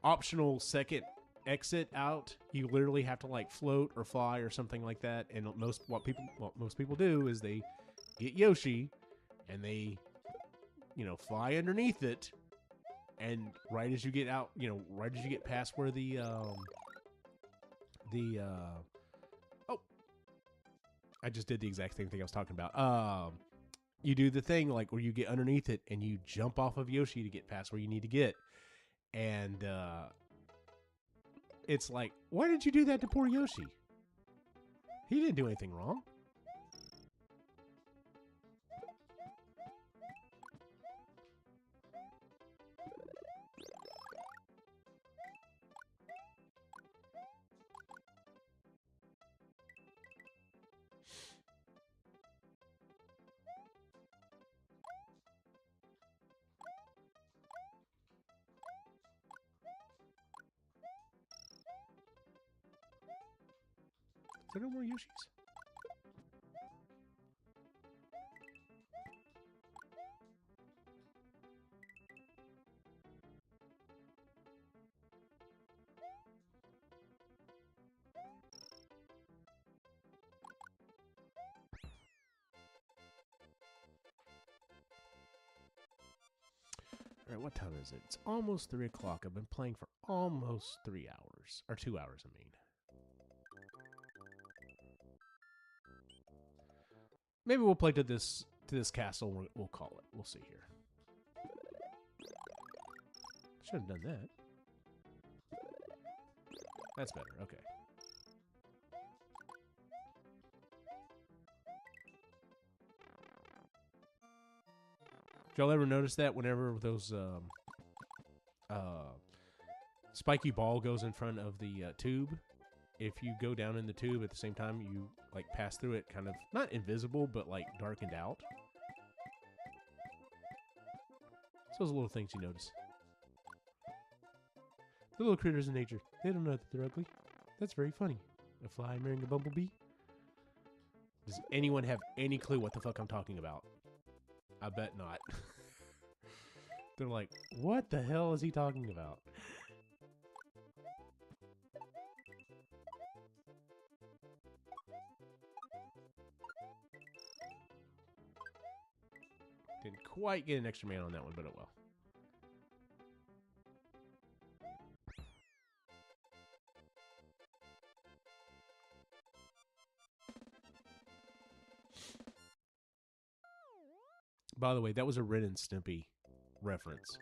optional second exit out, you literally have to like float or fly or something like that. And what most people do is they get Yoshi and they, you know, fly underneath it. And right as you get out, you know, right as you get past where I just did the exact same thing I was talking about. You do the thing like where you get underneath it and you jump off of Yoshi to get past where you need to get. And it's like, why did you do that to poor Yoshi? He didn't do anything wrong. Is there no more Yoshis? All right, what time is it? It's almost 3 o'clock. I've been playing for almost 3 hours. Or 2 hours, I mean. Maybe we'll play to this castle. We'll call it. We'll see here. Should have done that. That's better. Okay. Did y'all ever notice that whenever those spiky ball goes in front of the tube, if you go down in the tube at the same time, you like pass through it, kind of not invisible, but like darkened out. It's those little things you notice. The little critters in nature, they don't know that they're ugly. That's very funny. A fly marrying a bumblebee. Does anyone have any clue what the fuck I'm talking about? I bet not. They're like, what the hell is he talking about? Didn't quite get an extra man on that one, but oh well. By the way, that was a Ren and Stimpy reference.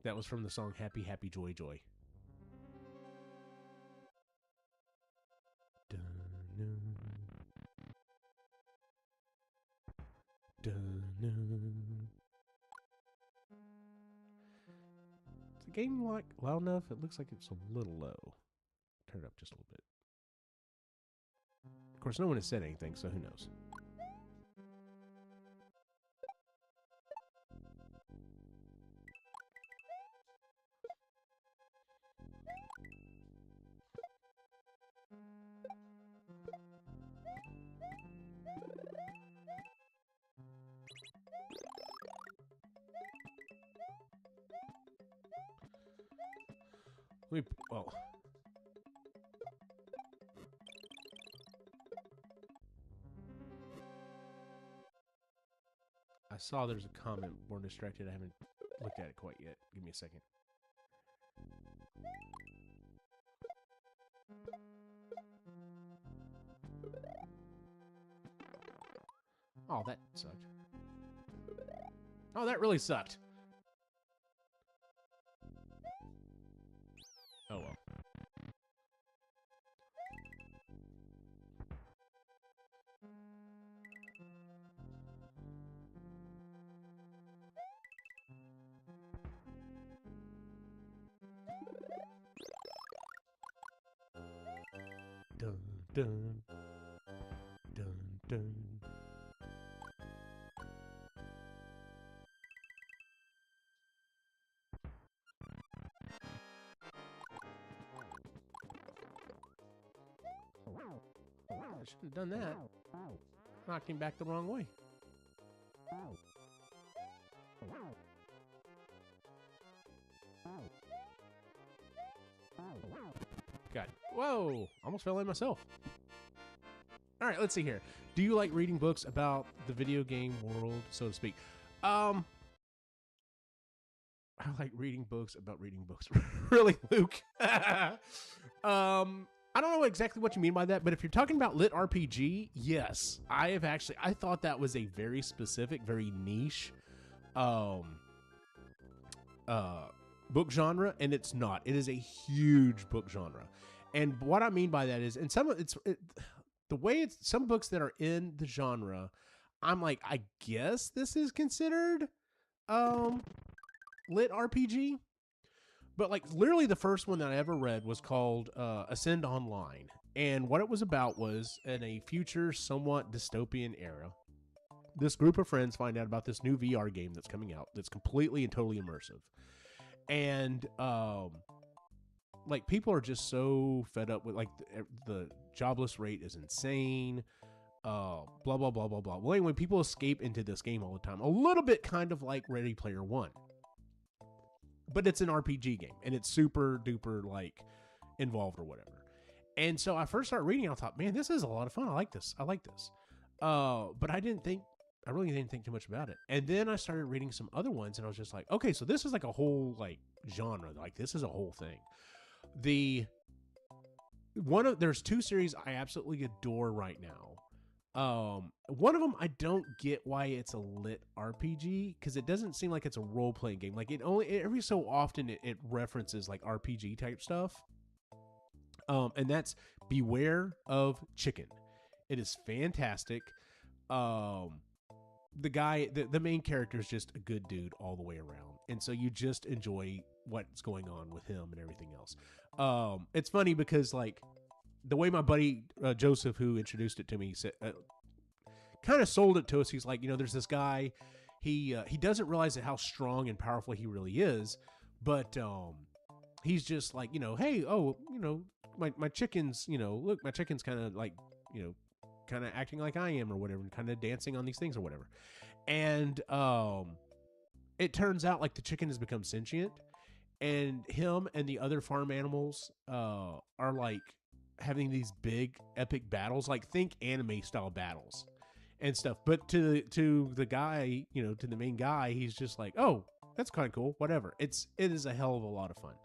That was from the song Happy, Happy, Joy, Joy. Is the game like loud enough? It looks like it's a little low. Turn it up just a little bit. Of course, no one has said anything, so who knows? Well, I saw there's a comment. More distracted. I haven't looked at it quite yet. Give me a second. Oh, that sucked. Oh, that really sucked. Oh well. Dun dun dun dun. I shouldn't have done that. Knocked him back the wrong way. God. Whoa! Almost fell in myself. All right, let's see here. Do you like reading books about the video game world, so to speak? I like reading books about reading books. Really, Luke? I don't know exactly what you mean by that, but if you're talking about lit RPG, yes. I thought that was a very specific, very niche book genre, and it's not. It is a huge book genre. And what I mean by that is, and some books that are in the genre, I'm like, I guess this is considered lit RPG. But like literally the first one that I ever read was called Ascend Online. And what it was about was in a future somewhat dystopian era, this group of friends find out about this new VR game that's coming out that's completely and totally immersive. And like people are just so fed up with like the jobless rate is insane. Blah, blah, blah, blah, blah. Well, anyway, people escape into this game all the time. A little bit kind of like Ready Player One. But it's an RPG game, and it's super duper like involved or whatever. And so I first started reading, and I thought, man, this is a lot of fun. I like this. But I really didn't think too much about it. And then I started reading some other ones, and I was just like, okay, so this is like a whole like genre. Like this is a whole thing. There's two series I absolutely adore right now. One of them I don't get why it's a lit RPG, because it doesn't seem like it's a role-playing game. Like every so often it references like RPG type stuff. And that's Beware of Chicken. It is fantastic. The main character is just a good dude all the way around, and so you just enjoy what's going on with him and everything else. It's funny because like the way my buddy Joseph, who introduced it to me, said, kind of sold it to us. He's like, there's this guy. He doesn't realize how strong and powerful he really is, but he's just like, hey, my chickens, look, my chicken's kind of like, kind of acting like I am or whatever, and kind of dancing on these things or whatever. And it turns out like the chicken has become sentient, and him and the other farm animals are like having these big epic battles, like think anime style battles. and stuff. But to the guy, to the main guy, he's just like, oh, that's kind of cool, whatever. It is a hell of a lot of fun.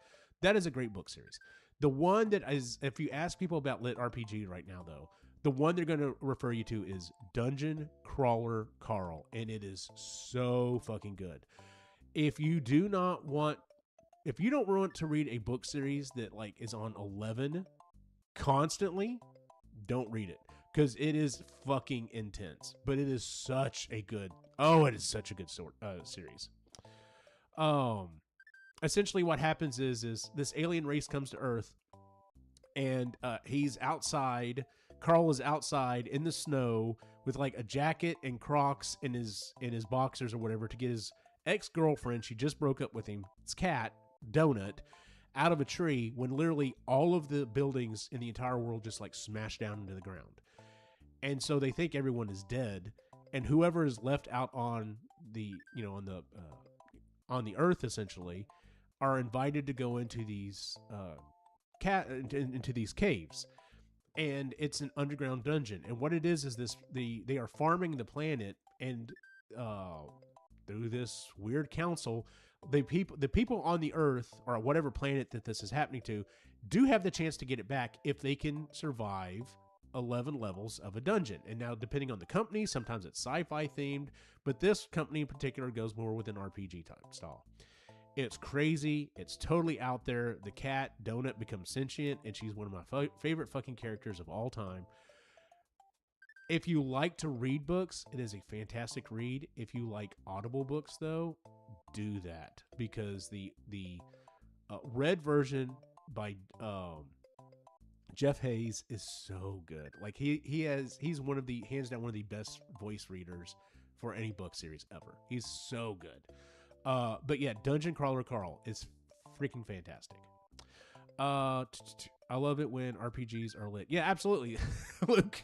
That is a great book series. The one that is, if you ask people about lit RPG right now, though, the one they're going to refer you to is Dungeon Crawler Carl, and it is so fucking good. If you don't want to read a book series that like is on 11 constantly, don't read it, because it is fucking intense. But it is such a good series. Essentially what happens is this alien race comes to Earth, and he's outside. Carl is outside in the snow with like a jacket and Crocs in his boxers or whatever to get his ex-girlfriend, she just broke up with him, his cat, Donut, out of a tree, when literally all of the buildings in the entire world just like smash down into the ground. And so they think everyone is dead, and whoever is left out on the on the Earth essentially are invited to go into these into these caves. And it's an underground dungeon. And what it is they are farming the planet, and through this weird council, the people on the Earth, or whatever planet that this is happening to, do have the chance to get it back if they can survive 11 levels of a dungeon. And now, depending on the company, sometimes it's sci-fi themed, but this company in particular goes more with an RPG type style. It's crazy. It's totally out there. The cat, Donut, becomes sentient, and she's one of my favorite fucking characters of all time. If you like to read books, it is a fantastic read. If you like Audible books, though, do that, because the read version by Jeff Hayes is so good. Like he's hands down one of the best voice readers for any book series ever. He's so good. But yeah, Dungeon Crawler Carl is freaking fantastic. I love it when RPGs are lit. Yeah, absolutely. Luke,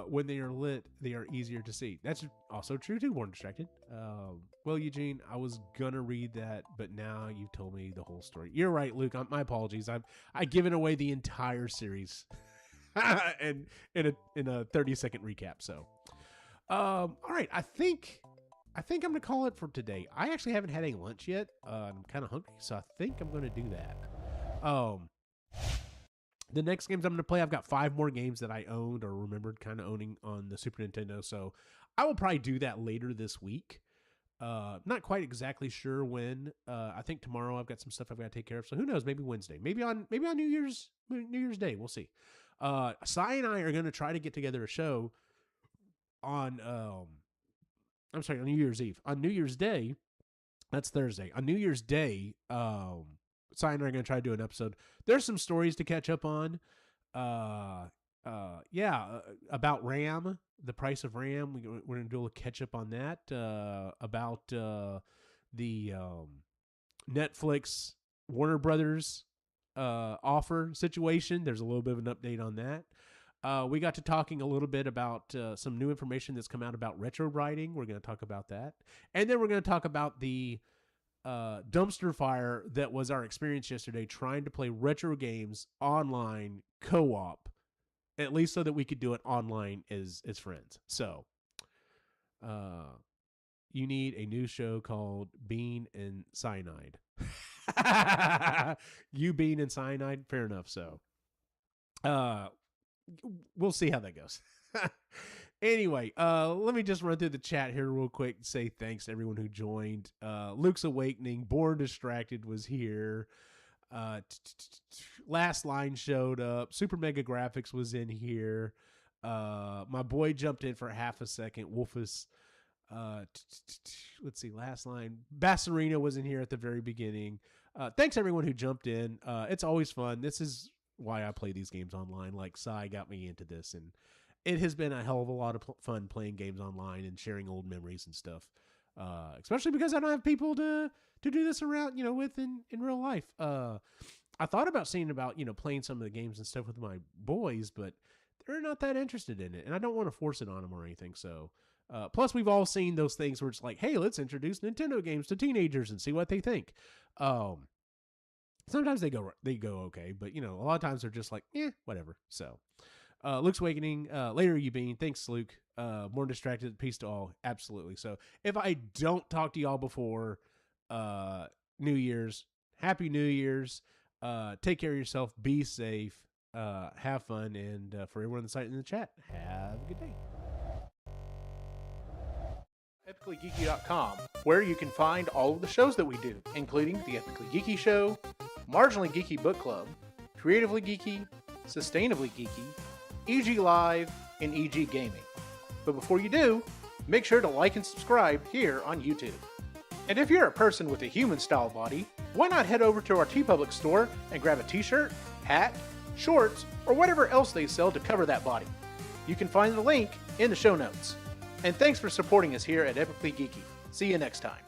when they are lit, they are easier to see. That's also true too, Born Distracted. Well, Eugene, I was gonna read that, but now you've told me the whole story. You're right, Luke. My apologies. I've given away the entire series and in a 30-second recap. So, all right, I think I'm going to call it for today. I actually haven't had any lunch yet. I'm kind of hungry, so I think I'm going to do that. The next games I'm going to play, I've got 5 more games that I owned or remembered kind of owning on the Super Nintendo, so I will probably do that later this week. Not quite exactly sure when. I think tomorrow I've got some stuff I've got to take care of, so who knows? Maybe Wednesday. Maybe on New Year's Day. We'll see. Sai and I are going to try to get together a show on... on New Year's Eve. On New Year's Day, that's Thursday. On New Year's Day, Sai and I are going to try to do an episode. There's some stories to catch up on. About RAM, the price of RAM. We're going to do a little catch up on that. About the Netflix Warner Brothers offer situation. There's a little bit of an update on that. We got to talking a little bit about some new information that's come out about retro writing. We're going to talk about that. And then we're going to talk about the dumpster fire that was our experience yesterday trying to play retro games online co-op, at least so that we could do it online as friends. So you need a new show called Bean and Cyanide. You, Bean, and Cyanide? Fair enough. So we'll see how that goes. Anyway, let me just run through the chat here real quick and say thanks to everyone who joined. Luke's Awakening, Born Distracted was here. Last Line showed up. Super Mega Graphics was in here. My boy jumped in for half a second. Wolfus. Let's see. Last Line. Bassarina was in here at the very beginning. Thanks everyone who jumped in. It's always fun. This is why I play these games online. Like Sai got me into this, and it has been a hell of a lot of fun playing games online and sharing old memories and stuff. Especially because I don't have people to do this around, with in real life. I thought about playing some of the games and stuff with my boys, but they're not that interested in it, and I don't want to force it on them or anything. So, plus we've all seen those things where it's like, hey, let's introduce Nintendo games to teenagers and see what they think. Sometimes they go okay, but a lot of times they're just like, whatever. So, Luke's Awakening, Later You Being, thanks, Luke. More Distracted, peace to all. Absolutely. So if I don't talk to y'all before New Year's, Happy New Year's. Take care of yourself. Be safe. Have fun. And for everyone on the site and in the chat, have a good day. EpicallyGeeky.com, where you can find all of the shows that we do, including the Epically Geeky Show, Marginally Geeky Book Club, Creatively Geeky, Sustainably Geeky, EG Live, and EG Gaming. But before you do, make sure to like and subscribe here on YouTube. And if you're a person with a human-style body, why not head over to our TeePublic store and grab a t-shirt, hat, shorts, or whatever else they sell to cover that body. You can find the link in the show notes. And thanks for supporting us here at Epically Geeky. See you next time.